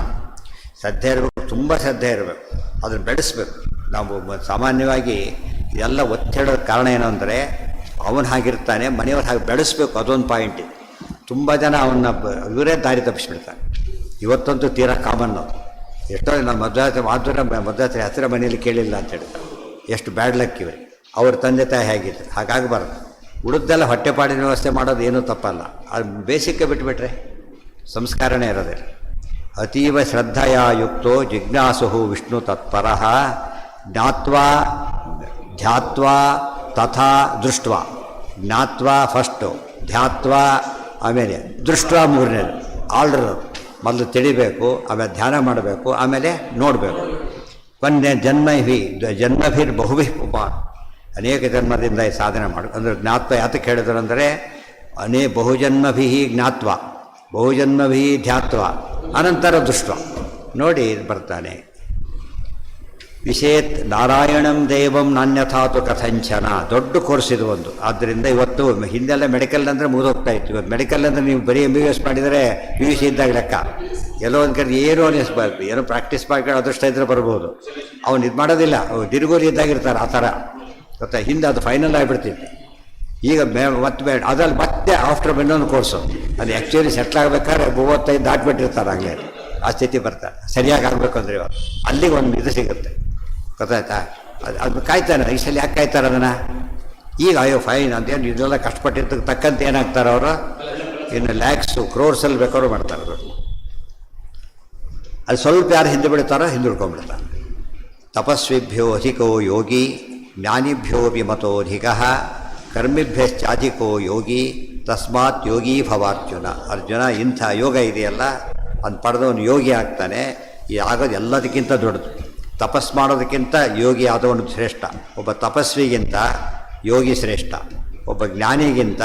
ಶ್ರದ್ಧೆ ಇರಬೇಕು, ತುಂಬ ಶ್ರದ್ಧೆ ಇರಬೇಕು, ಅದನ್ನು ಬೆಳೆಸಬೇಕು. ನಾವು ಸಾಮಾನ್ಯವಾಗಿ ಇದೆಲ್ಲ ಒತ್ತಿ ಹೇಳೋದು ಕಾರಣ ಏನು ಅಂದರೆ, ಅವನು ಹಾಗಿರ್ತಾನೆ, ಮನೆಯವ್ರು ಹಾಗೆ ಬೆಳೆಸಬೇಕು, ಅದೊಂದು ಪಾಯಿಂಟ್ ಇದೆ. ತುಂಬ ಜನ ಅವನ್ನ ಇವರೇ ದಾರಿ ತಪ್ಪಿಸ್ಬಿಡ್ತಾನೆ. ಇವತ್ತಂತೂ ತೀರಾ ಕಾಮನ್ನು. ಎಷ್ಟೋ ನಮ್ಮ ಮಧ್ವಾಚಾರ್ಯ ಹತ್ತಿರ ಮನೆಯಲ್ಲಿ ಕೇಳಿಲ್ಲ ಅಂತ ಹೇಳ್ತಾರೆ. ಎಷ್ಟು ಬ್ಯಾಡ್ ಲಕ್ ಇವೆ. ಅವ್ರ ತಂದೆ ತಾಯಿ ಹೇಗಿದ್ರು, ಹಾಗಾಗಬಾರ್ದು. ಉಳಿದೆಲ್ಲ ಹೊಟ್ಟೆಪಾಡಿನ ವ್ಯವಸ್ಥೆ ಮಾಡೋದು ಏನೂ ತಪ್ಪಲ್ಲ, ಅದು ಬೇಸಿಕ್ಕೆ ಬಿಟ್ಟುಬಿಟ್ರೆ ಸಂಸ್ಕಾರನೇ ಇರೋದಿಲ್ಲ. ಅತೀವ ಶ್ರದ್ಧೆಯ ಯುಕ್ತೋ ಜಿಜ್ಞಾಸು ವಿಷ್ಣು ತತ್ಪರಃ ಜ್ಞಾತ್ವಾ ಧ್ಯಾತ್ವಾ ತಥಾ ದೃಷ್ಟ್ವಾ. ಜ್ಞಾತ್ವಾ ಫಸ್ಟು, ಧ್ಯಾತ್ವಾ ಆಮೇಲೆ, ದೃಷ್ಟ್ವಾ ಮೂರನೇದು. ಆರ್ಡರ್ ಮೊದಲು ತಿಳಿಬೇಕು, ಆಮೇಲೆ ಧ್ಯಾನ ಮಾಡಬೇಕು, ಆಮೇಲೆ ನೋಡಬೇಕು. ಕೊನೆ ಜನ್ಮಭಿರ್ ಬಹುಭಿ ಉಪಾನ್, ಅನೇಕ ಜನ್ಮದಿಂದ ಈ ಸಾಧನೆ ಮಾಡು. ಅಂದರೆ ಜ್ಞಾತ್ವ ಯಾತಕ್ಕೆ ಹೇಳಿದ್ರು ಅಂದರೆ, ಬಹುಜನ್ಮಭಿ ಜ್ಞಾತ್ವ, ಬಹುಜನ್ಮಭಿ ಧ್ಯಾತ್ವ, ಅನಂತರ ದೃಷ್ಟ ನೋಡಿ ಬರ್ತಾನೆ. ವಿಶೇತ್ ನಾರಾಯಣಂ ದೇವಂ ನಾನ್ಯಥಾತು ಕಥಂಚನ. ದೊಡ್ಡ ಕೋರ್ಸ್ ಇದು ಒಂದು. ಆದ್ದರಿಂದ ಇವತ್ತು ಹಿಂದೆಲ್ಲ ಮೆಡಿಕಲ್ ಅಂದರೆ ಮುಗಿದೋಗ್ತಾ ಇತ್ತು. ಇವತ್ತು ಮೆಡಿಕಲ್ ಅಂದರೆ ನೀವು ಬರೀ MBBS ಮಾಡಿದರೆ PUC ಇದ್ದಾಗ ಲೆಕ್ಕ. ಎಲ್ಲೋ ಒಂದು ಕಡೆ ಏನೋ ಅನಿಸ್ಬಾರ್ದು, ಏನೋ ಪ್ರಾಕ್ಟೀಸ್ ಮಾಡ್ಕೊಂಡು ಅದೃಷ್ಟ ಇದ್ದರೆ ಬರ್ಬೋದು. ಅವ್ನು ಇದು ಮಾಡೋದಿಲ್ಲ, ದಿರುಗೋಲಿ ಇದ್ದಾಗಿರ್ತಾರೆ ಆ ಥರ ಗೊತ್ತಾ. ಹಿಂದೆ ಅದು ಫೈನಲ್ ಆಗಿಬಿಡ್ತಿತ್ತು. ಈಗ ಮತ್ತೆ ಅದ್ರಲ್ಲಿ ಮತ್ತೆ ಆಫ್ಟರ್ ಇನ್ನೊಂದು ಕೋರ್ಸು. ಅದು ಆ್ಯಕ್ಚುಲಿ ಸೆಟ್ಲ್ ಆಗಬೇಕಾದ್ರೆ 35 ದಾಟ್ಬಿಟ್ಟಿರ್ತಾರೆ ಆಗಲೇ. ಆ ಸ್ಥಿತಿ ಬರ್ತಾರೆ. ಸರಿಯಾಗಿ ಆಗಬೇಕು ಅಂದರೆ ಇವಾಗ ಅಲ್ಲಿಗೆ ಒಂದು ಇದು ಸಿಗುತ್ತೆ, ಗೊತ್ತಾಯ್ತಾ. ಅದು ಕಾಯ್ತಾನೆ. ಈ ಸಲ ಯಾಕೆ ಕಾಯ್ತಾರೆ ಅದನ್ನು? ಈಗ ಅಯ್ಯೋ ಫೈನ್ ಅಂತೇನು ಇದೆಲ್ಲ ಕಷ್ಟಪಟ್ಟಿದ್ದಕ್ಕೆ ತಕ್ಕಂತೆ ಏನಾಗ್ತಾರೆ ಅವರು, ಇನ್ನು ಲ್ಯಾಕ್ಸು ಕ್ರೋರ್ಸಲ್ಲಿ ಬೇಕಾದ್ರೂ ಮಾಡ್ತಾರೆ. ಅದು ಅದು ಸ್ವಲ್ಪ ಯಾರು ಹಿಂದೆ ಬಿಡ್ತಾರೋ ಹಿಂದುಳ್ಕೊಂಡ್ಬಿಡ್ತಾರೆ. ತಪಸ್ವಿಭ್ಯೋ ಅಧಿಕೋ ಯೋಗಿ ಜ್ಞಾನಿಭ್ಯೋ ವಿಮತೋಧಿಕ ಕರ್ಮಿಭ್ಯಶ್ಚಾಧಿಕೋ ಯೋಗಿ ತಸ್ಮಾತ್ ಯೋಗಿ ಭವಾರ್ಜುನ. ಅರ್ಜುನ, ಇಂಥ ಯೋಗ ಇದೆಯಲ್ಲ ಅದು ಪಡೆದವನು ಯೋಗಿ ಆಗ್ತಾನೆ. ಈ ಆಗೋದು ಎಲ್ಲದಕ್ಕಿಂತ ದೊಡ್ಡದು. ತಪಸ್ ಮಾಡೋದಕ್ಕಿಂತ ಯೋಗಿ ಆದವನು ಶ್ರೇಷ್ಠ. ಒಬ್ಬ ತಪಸ್ವಿಗಿಂತ ಯೋಗಿ ಶ್ರೇಷ್ಠ. ಒಬ್ಬ ಜ್ಞಾನಿಗಿಂತ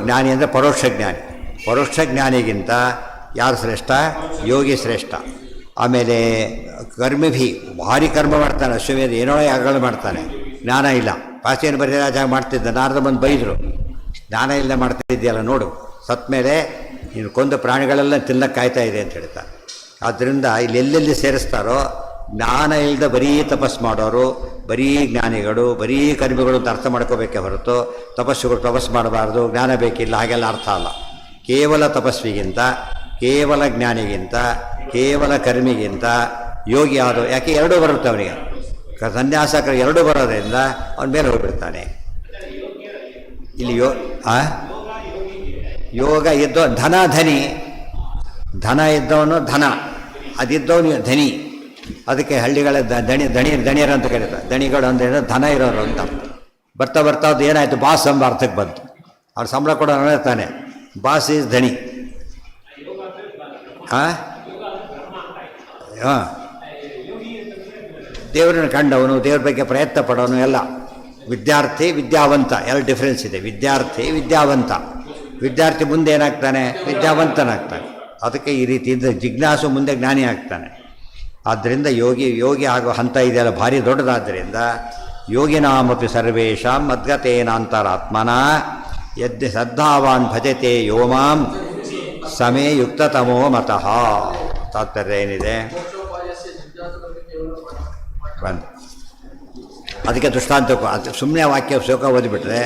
ಜ್ಞಾನಿ ಅಂದರೆ ಪರೋಕ್ಷ ಜ್ಞಾನಿ, ಪರೋಕ್ಷ ಜ್ಞಾನಿಗಿಂತ ಯಾರು ಶ್ರೇಷ್ಠ? ಯೋಗಿ ಶ್ರೇಷ್ಠ. ಆಮೇಲೆ ಕರ್ಮಿಭಿ, ಭಾರಿ ಕರ್ಮ ಮಾಡ್ತಾನೆ, ಅಶ್ವಮೇಧ ಏನೋ ಯಾಗಗಳು ಮಾಡ್ತಾನೆ, ಜ್ಞಾನ ಇಲ್ಲ. ಪಾಚೇನು ಬರೀ ರಾಜ ಮಾಡ್ತಿದ್ದ, ನಾರದ ಬಂದು ಬೈದರು, ಜ್ಞಾನ ಇಲ್ಲ ಮಾಡ್ತಿದ್ದೀಯಲ್ಲ ನೋಡು, ಸತ್ ಮೇಲೆ ನೀನು ಕೊಂದ ಪ್ರಾಣಿಗಳೆಲ್ಲ ತಿನ್ನಕ್ಕೆ ಕಾಯ್ತಾ ಇದೆ ಅಂತ ಹೇಳ್ತಾರೆ. ಆದ್ದರಿಂದ ಇಲ್ಲಿ ಎಲ್ಲೆಲ್ಲಿ ಸೇರಿಸ್ತಾರೋ, ಜ್ಞಾನ ಇಲ್ಲದ ಬರೀ ತಪಸ್ ಮಾಡೋರು, ಬರೀ ಜ್ಞಾನಿಗಳು, ಬರೀ ಕರ್ಮಿಗಳು ಅಂತ ಅರ್ಥ ಮಾಡ್ಕೋಬೇಕೇ ಹೊರತು ತಪಸ್ಸುಗಳು ತಪಸ್ಸು ಮಾಡಬಾರ್ದು, ಜ್ಞಾನ ಬೇಕಿಲ್ಲ, ಹಾಗೆಲ್ಲ ಅರ್ಥ ಅಲ್ಲ. ಕೇವಲ ತಪಸ್ವಿಗಿಂತ, ಕೇವಲ ಜ್ಞಾನಿಗಿಂತ, ಕೇವಲ ಕರ್ಮಿಗಿಂತ ಯೋಗಿ ಆದೋ. ಯಾಕೆ ಎರಡೂ ಬರುತ್ತೆ ಅವನಿಗೆ, ಸನ್ಯಾಸಕರು ಎರಡೂ ಬರೋದ್ರಿಂದ ಅವನ ಮೇಲೆ ಹೋಗ್ಬಿಡ್ತಾನೆ. ಇಲ್ಲಿ ಯೋಗ ಇದ್ದೋ ಧನ ಧನಿ, ಧನ ಇದ್ದವನು ಧನ, ಅದಿದ್ದವನು ಧನಿ. ಅದಕ್ಕೆ ಹಳ್ಳಿಗಳ ದಣಿಯರು ಅಂತ ಕರೀತಾರೆ. ದಣಿಗಳು ಅಂದರೆ ಧನ ಇರೋರು ಅಂತ. ಬರ್ತಾ ಬರ್ತಾ ಅದು ಏನಾಯಿತು, ಬಾಸ್ ಎಂಬ ಅರ್ಥಕ್ಕೆ ಬಂತು. ಅವ್ರು ಸಂಬಳ ಕೂಡ ನೋಡ್ತಾನೆ, ಬಾಸ್ ಈಸ್ ಧನಿ. ಹಾಂ, ದೇವರನ್ನು ಕಂಡವನು, ದೇವ್ರ ಬಗ್ಗೆ ಪ್ರಯತ್ನ ಪಡೋನು ಎಲ್ಲ. ವಿದ್ಯಾರ್ಥಿ ವಿದ್ಯಾವಂತ, ಎರಡು ಡಿಫ್ರೆನ್ಸ್ ಇದೆ. ವಿದ್ಯಾರ್ಥಿ ವಿದ್ಯಾವಂತ, ವಿದ್ಯಾರ್ಥಿ ಮುಂದೆ ಏನಾಗ್ತಾನೆ, ವಿದ್ಯಾವಂತನಾಗ್ತಾನೆ. ಅದಕ್ಕೆ ಈ ರೀತಿಯಿಂದ ಜಿಜ್ಞಾಸು ಮುಂದೆ ಜ್ಞಾನಿ ಆಗ್ತಾನೆ. ಆದ್ದರಿಂದ ಯೋಗಿ ಆಗೋ ಹಂತ ಇದೆಯಲ್ಲ ಭಾರಿ ದೊಡ್ಡದಾದ್ದರಿಂದ ಯೋಗಿನಾಮಪಿ ಸರ್ವೇಷಾಂ ಮದ್ಗತೇನಾಂತರಾತ್ಮನ ಯದ್ ಶ್ರದ್ಧಾವಾನ್ ಭಜತೆ ಯೋ ಮಾಂ ಸಮೇ ಯುಕ್ತತಮೋ ಮತಃ. ತಾತ್ಪರ್ಯ ಏನಿದೆ ಬಂದು ಅದಕ್ಕೆ ದೃಷ್ಟಾಂತಕ್ಕೂ ಅದು ಸುಮ್ಮನೆ ವಾಕ್ಯ ಶ್ಲೋಕ ಓದಿಬಿಟ್ರೆ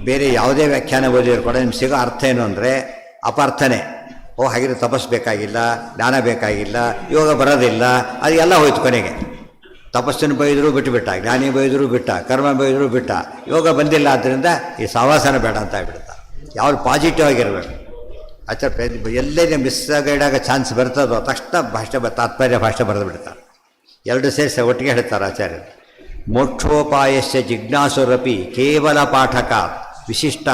ಬೇರೆ ಯಾವುದೇ ವ್ಯಾಖ್ಯಾನ ಓದಿದ್ರು ಕೂಡ ನಿಮ್ಗೆ ಸಿಗೋ ಅರ್ಥ ಏನು ಅಂದರೆ ಅಪಾರ್ಥನೆ. ಹಾಗಿದ್ರೆ ತಪಸ್ಸು ಬೇಕಾಗಿಲ್ಲ, ಜ್ಞಾನ ಬೇಕಾಗಿಲ್ಲ, ಯೋಗ ಬರೋದಿಲ್ಲ, ಅದು ಎಲ್ಲ ಹೋಯ್ತು ಕೊನೆಗೆ. ತಪಸ್ಸನ್ನು ಬೈದರೂ ಬಿಟ್ಟುಬಿಟ್ಟ, ಜ್ಞಾನಿ ಬೈದರೂ ಬಿಟ್ಟ, ಕರ್ಮ ಬೈದರೂ ಬಿಟ್ಟ, ಯೋಗ ಬಂದಿಲ್ಲ. ಆದ್ದರಿಂದ ಈ ಸಹವಾಸನ ಬೇಡ ಅಂತ ಆಗ್ಬಿಡ್ತ. ಯಾವ್ದು ಪಾಸಿಟಿವ್ ಆಗಿರಬೇಕು. ಆಚಾರ ಎಲ್ಲೇ ಮಿಸ್ ಗೈಡಾಗ ಚಾನ್ಸ್ ಬರ್ತದೋ ತಕ್ಷಣ ತಾತ್ಪರ್ಯ ಭಾಷೆ ಬರೆದು ಬಿಡ್ತಾರೆ. ಎರಡು ಸೇರಿಸಿ ಒಟ್ಟಿಗೆ ಹೇಳ್ತಾರೆ ಆಚಾರ್ಯರು. ಮೋಕ್ಷೋಪಾಯಸ್ಯ ಜಿಜ್ಞಾಸುರಪಿ ಕೇವಲ ಪಾಠಕ ವಿಶಿಷ್ಟ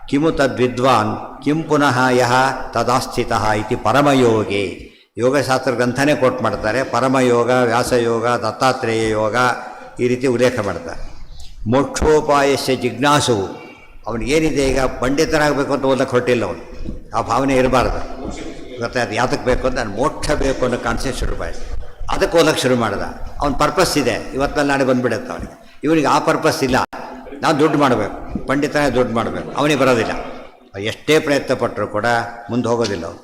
ಕಿಮು ತದ್ವಿದ್ವಾನ್ ಕಿಂ ಪುನಃ ಯಹ ತದಾಸ್ಥಿತಃ ಇತಿ ಪರಮಯೋಗಿ. ಯೋಗಶಾಸ್ತ್ರ ಗ್ರಂಥನೇ ಕೋಟ್ ಮಾಡ್ತಾರೆ. ಪರಮಯೋಗ, ವ್ಯಾಸಯೋಗ, ದತ್ತಾತ್ರೇಯ ಯೋಗ ಈ ರೀತಿ ಉಲ್ಲೇಖ ಮಾಡ್ತಾರೆ. ಮೋಕ್ಷೋಪಾಯಸ್ಯ ಜಿಜ್ಞಾಸು ಅವನಿಗೇನಿದೆ ಈಗ ಪಂಡಿತರಾಗಬೇಕು ಅಂತ ಓದಕ್ಕೆ ಹೊರಟಿಲ್ಲ ಅವನು. ಆ ಭಾವನೆ ಇರಬಾರ್ದು. ಗೊತ್ತಾಯ್ತು ಯಾತಕ್ಕೆ ಬೇಕು ಅಂತ ನಾನು ಮೋಕ್ಷ ಬೇಕು ಅನ್ನೋ ಕಾನ್ಸೆಪ್ಟ್ ಶುರು ಮಾಡಿ ಅದಕ್ಕೆ ಓದಕ್ಕೆ ಶುರು ಮಾಡ್ದ. ಅವ್ನ ಪರ್ಪಸ್ ಇದೆ, ಇವತ್ತಲ್ಲಿ ನಾಳೆ ಬಂದುಬಿಡುತ್ತೆ ಅವನಿಗೆ. ಇವನಿಗೆ ಆ ಪರ್ಪಸ್ ಇಲ್ಲ. ನಾವು ದುಡ್ಡು ಮಾಡಬೇಕು, ಪಂಡಿತನೇ ದುಡ್ಡು ಮಾಡಬೇಕು, ಅವನಿಗೆ ಬರೋದಿಲ್ಲ. ಎಷ್ಟೇ ಪ್ರಯತ್ನ ಪಟ್ಟರು ಕೂಡ ಮುಂದೆ ಹೋಗೋದಿಲ್ಲ ಅವನು.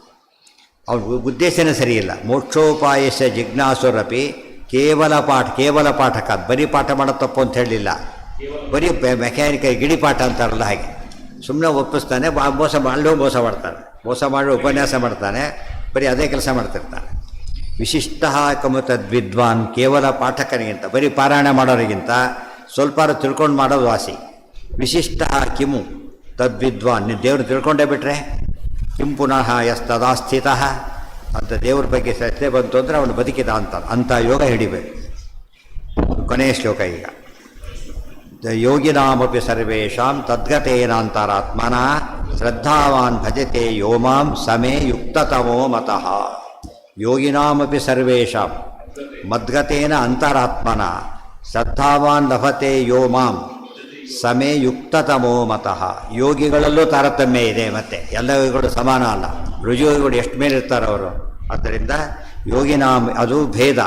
ಅವ್ನ ಉದ್ದೇಶನೇ ಸರಿಯಿಲ್ಲ. ಮೋಕ್ಷೋಪಾಯಸ್ಯ ಜಿಜ್ಞಾಸುರಪಿ ಕೇವಲ ಪಾಠಕ. ಬರೀ ಪಾಠ ಮಾಡೋದು ತಪ್ಪು ಅಂತ ಹೇಳಲಿಲ್ಲ. ಬರೀ ಮೆಕ್ಯಾನಿಕಲ್ ಗಿಡಿ ಪಾಠ ಅಂತಾರಲ್ಲ ಹಾಗೆ ಸುಮ್ಮನೆ ಒಪ್ಪಿಸ್ತಾನೆ. ಮೋಸ ಮಾಡ್ತಾನೆ. ಮೋಸ ಮಾಡಿ ಉಪನ್ಯಾಸ ಮಾಡ್ತಾನೆ. ಬರೀ ಅದೇ ಕೆಲಸ ಮಾಡ್ತಿರ್ತಾನೆ. ವಿಶಿಷ್ಟ ಕಮು ತದ್ವಿದ್ವಾನ್ ಕೇವಲ ಪಾಠಕನಿಗಿಂತ ಬರೀ ಪಾರಾಯಣ ಮಾಡೋರಿಗಿಂತ ಸ್ವಲ್ಪ ತಿಳ್ಕೊಂಡು ಮಾಡೋದು ವಾಸಿ. ವಿಶಿಷ್ಟ ಕಿಮು ತದ್ವಿದ್ವಾನ್. ನೀವು ದೇವರು ತಿಳ್ಕೊಂಡೇ ಬಿಟ್ರೆ ಕಿಂ ಪುನಃ ಯಸ್ತದಾ ಸ್ಥಿತಃ ಅಂತ ದೇವ್ರ ಬಗ್ಗೆ ಶ್ರದ್ಧೆ ಬಂತು ಅಂದರೆ ಅವನು ಬದುಕಿದ ಅಂಥ ಯೋಗ ಹಿಡಿಬೇಕು. ಕೊನೆಯ ಶ್ಲೋಕ ಈಗ. ಯೋಗಿನಾಮಪಿ ಸರ್ವೇಷಾಂ ತದ್ಗತೇನಾಂತರಾತ್ಮನ ಶ್ರದ್ಧಾವಾನ್ ಭಜತೆ ಯೋ ಮಾಂ ಸಮೇ ಯುಕ್ತತಮೋ ಮತಃ. ಯೋಗಿನಾಮಪಿ ಸರ್ವೇಷಾಂ ಮದ್ಗತೇನ ಅಂತರಾತ್ಮನ ಶ್ರದ್ಧಾವಾನ್ ಲಭತೆ ಯೋ ಮಾಂ ಸಮೇ ಯುಕ್ತತಮೋ ಮತಃ. ಯೋಗಿಗಳಲ್ಲೂ ತಾರತಮ್ಯ ಇದೆ. ಮತ್ತೆ ಎಲ್ಲ ಯೋಗಿಗಳು ಸಮಾನ ಅಲ್ಲ. ರುಜುಯೋಗಿಗಳು ಎಷ್ಟು ಮೇಲೆ ಇರ್ತಾರೆ ಅವರು. ಆದ್ದರಿಂದ ಯೋಗಿನಾಮ ಅದು ಭೇದ,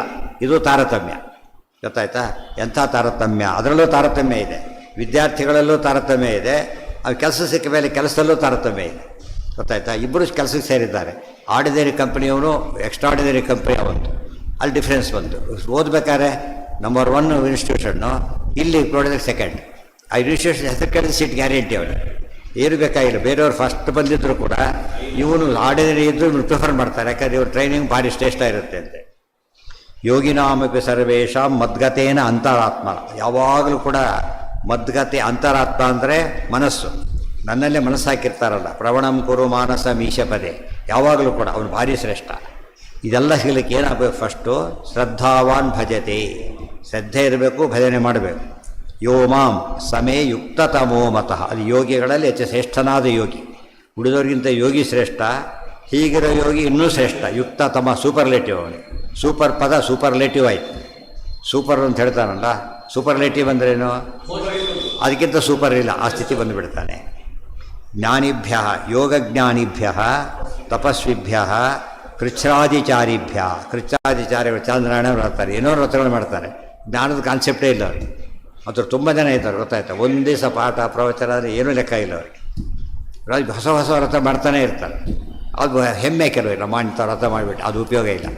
ಇದು ತಾರತಮ್ಯ. ಗೊತ್ತಾಯ್ತಾ? ಎಂಥ ತಾರತಮ್ಯ? ಅದರಲ್ಲೂ ತಾರತಮ್ಯ ಇದೆ. ವಿದ್ಯಾರ್ಥಿಗಳಲ್ಲೂ ತಾರತಮ್ಯ ಇದೆ. ಅದು ಕೆಲಸ ಸಿಕ್ಕ ಮೇಲೆ ಕೆಲಸದಲ್ಲೂ ತಾರತಮ್ಯ ಇದೆ. ಗೊತ್ತಾಯ್ತಾ? ಇಬ್ಬರು ಕೆಲಸಕ್ಕೆ ಸೇರಿದ್ದಾರೆ. ಆರ್ಡಿನರಿ ಕಂಪ್ನಿಯವನು, ಎಕ್ಸ್ಟ್ರಾರ್ಡಿನರಿ ಕಂಪ್ನಿ ಅವನು. ಅಲ್ಲಿ ಡಿಫ್ರೆನ್ಸ್ ಬಂತು. ಓದಬೇಕಾದ್ರೆ ನಂಬರ್ 1 ಇನ್ಸ್ಟಿಟ್ಯೂಷನ್ನು, ಇಲ್ಲಿ ನೋಡಿದ್ರೆ ಸೆಕೆಂಡ್. ಆ ಇನ್ಸ್ಟಿಟ್ಯೂಷನ್ ಹೆಸರು ಕೇಳಿದ್ರೆ ಸೀಟ್ ಗ್ಯಾರಂಟಿ ಅವನು. ಏನು ಬೇಕಾಗಿಲ್ಲ. ಬೇರೆಯವ್ರು ಫಸ್ಟ್ ಬಂದಿದ್ದರೂ ಕೂಡ ಇವನು ಆರ್ಡಿನರಿ ಇದ್ದರೂ ಇವನು ಪ್ರಿಫರ್ ಮಾಡ್ತಾರೆ. ಯಾಕಂದರೆ ಇವ್ರ ಟ್ರೈನಿಂಗ್ ಭಾರಿ ಶ್ರೇಷ್ಠ ಇರುತ್ತೆ ಅಂತೆ. ಯೋಗಿನಾಮಪಿ ಸರ್ವೇಷಾಂ ಮದ್ಗತೇನ ಅಂತರಾತ್ಮ. ಯಾವಾಗಲೂ ಕೂಡ ಮದ್ಗತೆ, ಅಂತರಾತ್ಮ ಅಂದರೆ ಮನಸ್ಸು. ನನ್ನಲ್ಲೇ ಮನಸ್ಸು ಹಾಕಿರ್ತಾರಲ್ಲ, ಪ್ರವಣಂ ಕುರು ಮಾನಸ ಮೀಶಪದೆ. ಯಾವಾಗಲೂ ಕೂಡ ಅವನು ಭಾರಿ ಶ್ರೇಷ್ಠ. ಇದೆಲ್ಲ ಸಿಗಲಿಕ್ಕೆ ಏನಾಗಬೇಕು? ಫಸ್ಟು ಶ್ರದ್ಧಾವಾನ್ ಭಜತೆ. ಶ್ರದ್ಧೆ ಇರಬೇಕು, ಭಜನೆ ಮಾಡಬೇಕು. ಯೋ ಮಾಂ ಸಮೇ ಯುಕ್ತತಮೋ ಮತಃ. ಅದು ಯೋಗಿಗಳಲ್ಲಿ ಹೆಚ್ಚು ಶ್ರೇಷ್ಠನಾದ ಯೋಗಿ. ಉಳಿದವ್ರಿಗಿಂತ ಯೋಗಿ ಶ್ರೇಷ್ಠ. ಹೀಗಿರೋ ಯೋಗಿ ಇನ್ನೂ ಶ್ರೇಷ್ಠ. ಯುಕ್ತತಮ ಸೂಪರ್ಲೇಟಿವ್. ಅವನಿಗೆ ಸೂಪರ್ ಪದ ಸೂಪರ್ಲೇಟಿವ್ ಆಯಿತು. ಸೂಪರ್ ಅಂತ ಹೇಳ್ತಾನಲ್ಲ, ಸೂಪರ್ಲೇಟಿವ್ ಅಂದ್ರೇನು? ಅದಕ್ಕಿಂತ ಸೂಪರ್ ಇಲ್ಲ, ಆ ಸ್ಥಿತಿ ಬಂದುಬಿಡ್ತಾನೆ. ಜ್ಞಾನಿಭ್ಯ, ಯೋಗಜ್ಞಾನಿಭ್ಯ, ತಪಸ್ವಿಭ್ಯ, ಕೃಚ್ಛ್ರಾದಿಚಾರಿಭ್ಯ. ಕೃಚ್ಛ್ರಾದಿಚಾರಿಗಳು ಚಾಂದ್ರಾಯಣ ಮಾಡ್ತಾರೆ, ಏನೋ ವ್ರತಗಳು ಮಾಡ್ತಾರೆ. ಜ್ಞಾನದ ಕಾನ್ಸೆಪ್ಟೇ ಇಲ್ಲ ಅವ್ರಿಗೆ. ಮತ್ತು ತುಂಬ ಜನ ಇದ್ದಾರೆ. ಗೊತ್ತಾಯ್ತಾ? ಒಂದು ದಿವಸ ಪಾಠ ಪ್ರವಚನ ಅಂದರೆ ಏನೂ ಲೆಕ್ಕ ಇಲ್ಲ ಅವ್ರಿಗೆ. ಹೊಸ ಹೊಸ ವ್ರತ ಮಾಡ್ತಾನೆ ಇರ್ತಾರೆ. ಅದು ಹೆಮ್ಮೆ ಕೆಲವಿಲ್ಲ, ಮಾಡ್ತಾರೆ ವ್ರತ ಮಾಡಿಬಿಟ್ಟು. ಅದು ಉಪಯೋಗ ಇಲ್ಲ.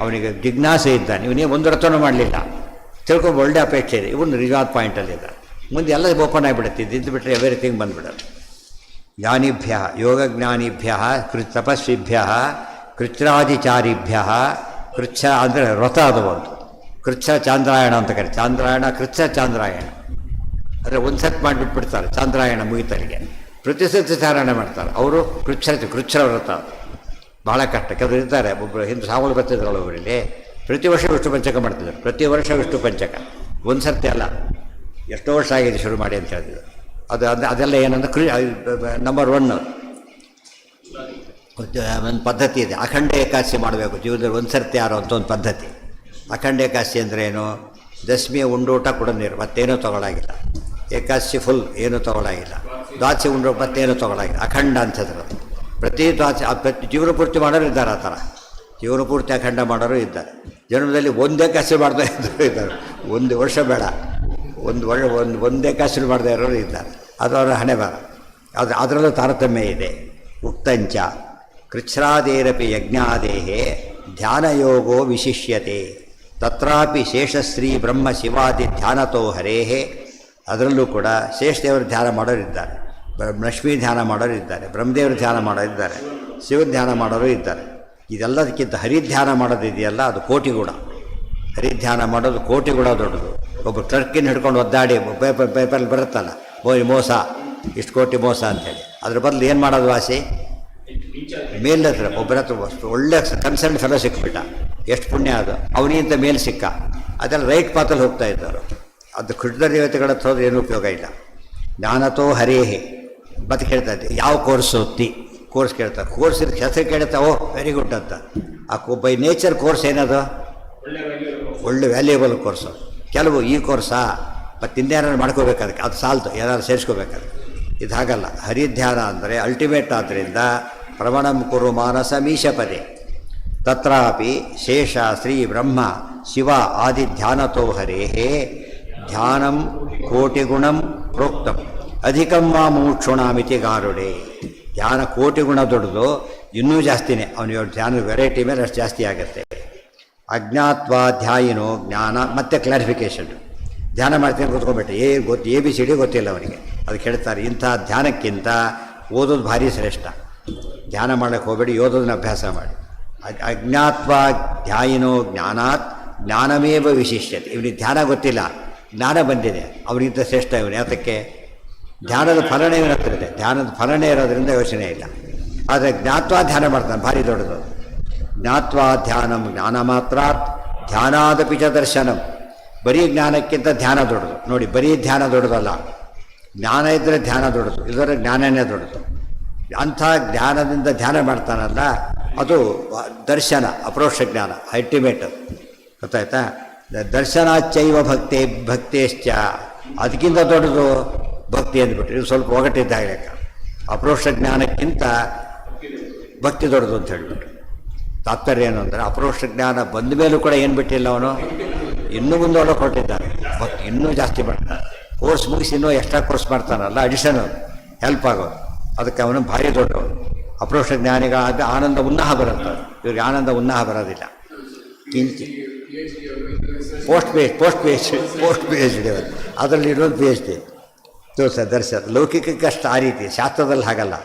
ಅವನಿಗೆ ಜಿಜ್ಞಾಸೆ ಇದ್ದಾನೆ. ಇವನೇ ಒಂದು ವ್ರತನೂ ಮಾಡಲಿಲ್ಲ, ತಿಳ್ಕೊಂಡು ಒಳ್ಳೆ ಅಪೇಕ್ಷೆ ಇದೆ. ಇವನು ನಿಜವಾದ ಪಾಯಿಂಟಲ್ಲಿದ್ದ. ಮುಂದೆ ಎಲ್ಲ ಓಪನ್ ಆಗಿಬಿಡುತ್ತೆ. ಇದ್ದು ಬಿಟ್ಟರೆ ಎವ್ರಿಥಿಂಗ್ ಬಂದುಬಿಡುತ್ತೆ. ಜ್ಞಾನಿಭ್ಯ, ಯೋಗಜ್ಞಾನಿಭ್ಯ, ತಪಸ್ವಿಭ್ಯ, ಕೃಚ್ಛ್ರಾದಿಚಾರಿಭ್ಯ. ಕೃಚ್ಛ ಅಂದರೆ ವ್ರತ. ಅದು ಒಂದು ಕೃಚ್ಛ ಚಾಂದ್ರಾಯಣ ಅಂತ ಕರೀತಾರೆ. ಚಾಂದ್ರಾಯಣ, ಕೃಚ್ಛ, ಚಾಂದ್ರಾಯಣ ಅಂದರೆ ಒಂದು ಸೆಟ್ ಮಾಡಿಬಿಟ್ಬಿಡ್ತಾರೆ. ಚಾಂದ್ರಾಯಣ ಮುಗಿತರಿಗೆ ಪ್ರತಿ ಸತಿ ಚಾರಣ ಮಾಡ್ತಾರೆ ಅವರು. ಕೃಚ್ಛ ವ್ರತ ಭಾಳ ಕಷ್ಟ. ಕೆಲವರು ಇರ್ತಾರೆ. ಒಬ್ಬರು ಹಿಂದೆ ಸಾವಳು ಬರ್ತಿದ್ರಲ್ಲ ಒಬ್ಬರಲ್ಲಿ, ಪ್ರತಿ ವರ್ಷ ವಿಷ್ಣು ಪಂಚಕ ಮಾಡ್ತಿದ್ರು. ಪ್ರತಿ ವರ್ಷ ವಿಷ್ಣು ಪಂಚಕ, ಒಂದು ಸರ್ತಿ ಅಲ್ಲ, ಎಷ್ಟೋ ವರ್ಷ ಆಗಿದೆ ಶುರು ಮಾಡಿ ಅಂತ ಹೇಳಿದ್ರು. ಅದೆಲ್ಲ ಏನಂದ್ರೆ ನಂಬರ್ 1 ಒಂದು ಪದ್ಧತಿ ಇದೆ. ಅಖಂಡ ಏಕಾದಶಿ ಮಾಡಬೇಕು ಜೀವನದಲ್ಲಿ ಒಂದು ಸರ್ತಿ ಯಾರೋ ಅಂತ ಒಂದು ಪದ್ಧತಿ. ಅಖಂಡ ಏಕಾದಶಿ ಅಂದರೆ ಏನು? ದಶಮಿಯ ಉಂಡೂಟ ಕೂಡ ನೀರು, ಮತ್ತೇನೂ ತೊಗೊಳಾಗಿಲ್ಲ. ಏಕಾದಶಿ ಫುಲ್ ಏನೂ ತೊಗೊಳಾಗಿಲ್ಲ. ದ್ವಾದಶಿ ಉಂಡು ಮತ್ತೇನೂ ತೊಗೊಳಾಗಿಲ್ಲ. ಅಖಂಡ ಅಂತಂದ್ರೆ ಪ್ರತಿ ದ್ವಾದಶಿ, ಪ್ರತಿ ಜೀವನ ಪೂರ್ತಿ ಮಾಡೋರು ಇದ್ದಾರೆ ಆ ಥರ. ಜೀವನ ಪೂರ್ತಿ ಅಖಂಡ ಮಾಡೋರು ಇದ್ದಾರೆ. ಜನ್ಮದಲ್ಲಿ ಒಂದೇ ಕಸಿರು ಮಾಡದೇ ಇದ್ದರು ಇದ್ದಾರೆ. ಒಂದು ವರ್ಷ ಬೇಡ, ಒಂದೇ ಕಸಿರು ಮಾಡದೇ ಇರೋರು ಇದ್ದಾರೆ. ಅದು ಅವರ ಹಣೆ ಬರ. ಅದರಲ್ಲೂ ತಾರತಮ್ಯ ಇದೆ. ಉಕ್ತಂಚ ಕೃಚ್ಛ್ರಾದೇರಪಿ ಯಜ್ಞಾದೇಹೇ ಧ್ಯಾನಯೋಗೋ ವಿಶಿಷ್ಯತೆ ತತ್ರಾಪಿ ಶೇಷಶ್ರೀ ಬ್ರಹ್ಮ ಶಿವಾದಿ ಧ್ಯಾನತೋ ಹರೇಹೇ. ಅದರಲ್ಲೂ ಕೂಡ ಶೇಷದೇವರು ಧ್ಯಾನ ಮಾಡೋರಿದ್ದಾರೆ, ಲಕ್ಷ್ಮೀ ಧ್ಯಾನ ಮಾಡೋರು ಇದ್ದಾರೆ, ಬ್ರಹ್ಮದೇವರು ಧ್ಯಾನ ಮಾಡೋರಿದ್ದಾರೆ, ಶಿವ ಧ್ಯಾನ ಮಾಡೋರು ಇದ್ದಾರೆ. ಇದೆಲ್ಲದಕ್ಕಿಂತ ಹರಿಧ್ಯಾನ ಮಾಡೋದಿದೆಯಲ್ಲ ಅದು ಕೋಟಿ ಗುಣ. ಹರಿಧ್ಯಾನ ಮಾಡೋದು ಕೋಟಿ ಗುಣ ದೊಡ್ಡದು. ಒಬ್ಬ ಟ್ರಕ್ಕಿನ ಹಿಡ್ಕೊಂಡು ಒದ್ದಾಡಿ ಪೇಪರಲ್ಲಿ ಬರುತ್ತಲ್ಲ, ಮೋಸ, ಇಷ್ಟು ಕೋಟಿ ಮೋಸ ಅಂಥೇಳಿ, ಅದ್ರ ಬದಲು ಏನು ಮಾಡೋದು ವಾಸಿ? ಮೇಲ್ ಹತ್ರ ಒಬ್ಬರ ಹತ್ರ ಒಳ್ಳೆ ಕನ್ಸರ್ನ್ ಫೆಲೋ ಸಿಕ್ಬಿಟ್ಟ, ಎಷ್ಟು ಪುಣ್ಯ ಅದು. ಅವನಿಗಿಂತ ಮೇಲೆ ಸಿಕ್ಕ, ಅದೆಲ್ಲ ರೈಟ್ ಪಾತಲ್ಲಿ ಹೋಗ್ತಾ ಇದ್ದವರು. ಅದು ಕೃಷ್ಣ ದೇವತೆಗಳ ಹತ್ರ ಹೋದ್ರೆ ಏನೂ ಉಪಯೋಗ ಇಲ್ಲ. ಜ್ಞಾನತೋ ಹರೇಹೇ. ಮತ್ತೆ ಕೇಳ್ತಾ ಇದ್ದೆ ಯಾವ ಕೋರ್ಸ್ ಓದ್ತಿ? ಕೋರ್ಸ್ ಕೇಳ್ತಾರೆ. ಕೋರ್ಸ್ ಹೆಸರು ಕೇಳ್ತಾ, ಓ ವೆರಿ ಗುಡ್ ಅಂತ. ಬೈ ನೇಚರ್ ಕೋರ್ಸ್ ಏನದು? ಒಳ್ಳೆ ವ್ಯಾಲ್ಯೂಯಬಲ್ ಕೋರ್ಸು. ಕೆಲವು ಈ ಕೋರ್ಸಾ ಮತ್ತು ಇನ್ನೇನಾದ್ರು ಮಾಡ್ಕೋಬೇಕು, ಅದಕ್ಕೆ ಅದು ಸಾಲ್ತು, ಏನಾದ್ರು ಸೇರಿಸ್ಕೋಬೇಕಾದ್ರೆ. ಇದು ಹಾಗಲ್ಲ. ಹರಿಧ್ಯಾನ ಅಂದರೆ ಅಲ್ಟಿಮೇಟ್. ಆದ್ದರಿಂದ ಪ್ರವಣಂ ಕುರು ಮಾನಸ ಮೀಶಪದೆ ತತ್ರಾಪಿ ಶೇಷ ಶ್ರೀ ಬ್ರಹ್ಮ ಶಿವ ಆದಿ ಧ್ಯಾನತೋ ಹರೇಹೇ ಧ್ಯಾನಂ ಕೋಟಿಗುಣಂ ಪ್ರೋಕ್ತಂ ಅಧಿಕಂ ವಾ ಮುಮುಕ್ಷುಣಾಮಿತಿ ಗಾರುಡೆ. ಧ್ಯಾನ ಕೋಟಿ ಗುಣ ದೊಡ್ಡದು, ಇನ್ನೂ ಜಾಸ್ತಿನೇ. ಅವನಿಗೆ ಧ್ಯಾನದ ವೆರೈಟಿ ಮೇಲೆ ಅಷ್ಟು ಜಾಸ್ತಿ ಆಗುತ್ತೆ. ಅಜ್ಞಾತ್ವಾಧ್ಯಾಯಿನೋ ಜ್ಞಾನ. ಮತ್ತೆ ಕ್ಲಾರಿಫಿಕೇಶನ್. ಧ್ಯಾನ ಮಾಡ್ತೀನಿ ಕೂತ್ಕೊಂಡ್ಬಿಟ್ಟೆ, ಎ ಬಿ ಸಿ ಡಿ ಗೊತ್ತಿಲ್ಲ ಅವನಿಗೆ. ಅದಕ್ಕೆ ಹೇಳ್ತಾರೆ, ಇಂಥ ಧ್ಯಾನಕ್ಕಿಂತ ಓದೋದು ಭಾರಿ ಶ್ರೇಷ್ಠ. ಧ್ಯಾನ ಮಾಡೋಕ್ಕೆ ಹೋಗಬೇಡಿ, ಓದೋದನ್ನ ಅಭ್ಯಾಸ ಮಾಡಿ. ಅಜ್ಞಾತ್ವಾಧ್ಯಾಯಿನೋ ಜ್ಞಾನಾತ್ ಜ್ಞಾನಮೇವ ವಿಶಿಷ್ಯತೆ. ಇವನಿಗೆ ಧ್ಯಾನ ಗೊತ್ತಿಲ್ಲ, ಜ್ಞಾನ ಬಂದಿದೆ, ಅವನಿಗಿಂತ ಶ್ರೇಷ್ಠ ಇವನು. ಯಾತಕ್ಕೆ? ಧ್ಯಾನದ ಫಲನೇ ಇವನ ಹತ್ರ ಇದೆ. ಧ್ಯಾನದ ಫಲನೇ ಇರೋದ್ರಿಂದ ಯೋಚನೆ ಇಲ್ಲ. ಆದರೆ ಜ್ಞಾತ್ವಾ ಧ್ಯಾನ ಮಾಡ್ತಾನೆ, ಭಾರಿ ದೊಡ್ಡದು. ಜ್ಞಾತ್ವಾ ಧ್ಯಾನಂ ಜ್ಞಾನ ಮಾತ್ರಾತ್ ಧ್ಯಾನಾದಪಿ ಚ ದರ್ಶನಂ. ಬರೀ ಜ್ಞಾನಕ್ಕಿಂತ ಧ್ಯಾನ ದೊಡ್ಡದು. ನೋಡಿ, ಬರೀ ಧ್ಯಾನ ದೊಡ್ಡದಲ್ಲ, ಜ್ಞಾನ ಇದ್ದರೆ ಧ್ಯಾನ ದೊಡ್ಡದು, ಇದರ ಜ್ಞಾನನೇ ದೊಡ್ಡದು. ಅಂಥ ಜ್ಞಾನದಿಂದ ಧ್ಯಾನ ಮಾಡ್ತಾನಲ್ಲ, ಅದು ದರ್ಶನ, ಅಪರೋಕ್ಷ ಜ್ಞಾನ, ಅಲ್ಟಿಮೇಟ್. ಗೊತ್ತಾಯ್ತಾ? ದರ್ಶನಾಚೈವ ಭಕ್ತೇಶ್ಚ. ಅದಕ್ಕಿಂತ ದೊಡ್ಡದು ಭಕ್ತಿ ಅಂದ್ಬಿಟ್ರೆ ಇದು ಸ್ವಲ್ಪ ಒಗಟಿದ್ದಾಗ ಲೆಕ್ಕ. ಅಪರೋಕ್ಷ ಜ್ಞಾನಕ್ಕಿಂತ ಭಕ್ತಿ ದೊಡ್ಡದು ಅಂತ ಹೇಳಿಬಿಟ್ರು. ತಾತ್ಪರ್ಯ ಏನು ಅಂದರೆ, ಅಪರೋಕ್ಷ ಜ್ಞಾನ ಬಂದ ಮೇಲೂ ಕೂಡ ಏನು ಬಿಟ್ಟಿಲ್ಲ ಅವನು, ಇನ್ನೂ ಮುಂದೆ ಒಳಗೆ ಹೊರಟಿದ್ದಾನೆ. ಭಕ್ತಿ ಇನ್ನೂ ಜಾಸ್ತಿ ಮಾಡ್ತಾನೆ. ಕೋರ್ಸ್ ಮುಗಿಸಿ ಇನ್ನೂ ಎಕ್ಸ್ಟ್ರಾ ಕೋರ್ಸ್ ಮಾಡ್ತಾನಲ್ಲ, ಅಡಿಷನಲ್ ಹೆಲ್ಪ್ ಆಗೋದು. ಅದಕ್ಕೆ ಅವನು ಭಾರಿ ದೊಡ್ಡವನು. ಅಪರೋಕ್ಷ ಜ್ಞಾನಿಗಳಾದ ಆನಂದ ಉನ್ನಾಹ ಬರುತ್ತೆ, ಇವ್ರಿಗೆ ಆನಂದ ಉನ್ನಾಹ ಬರೋದಿಲ್ಲ. ಕಿಂಚಿ ಪೋಸ್ಟ್ ಪಿ ಎಚ್ ಡಿ ಅದರಲ್ಲಿ ಇರೋದು ಪಿ ಎಚ್ ಡಿ ತೋರ್ಸ ದರ್ಶನ. ಲೌಕಿಕಕ್ಕಷ್ಟು ಆ ರೀತಿ, ಶಾಸ್ತ್ರದಲ್ಲಿ ಹಾಗಲ್ಲ,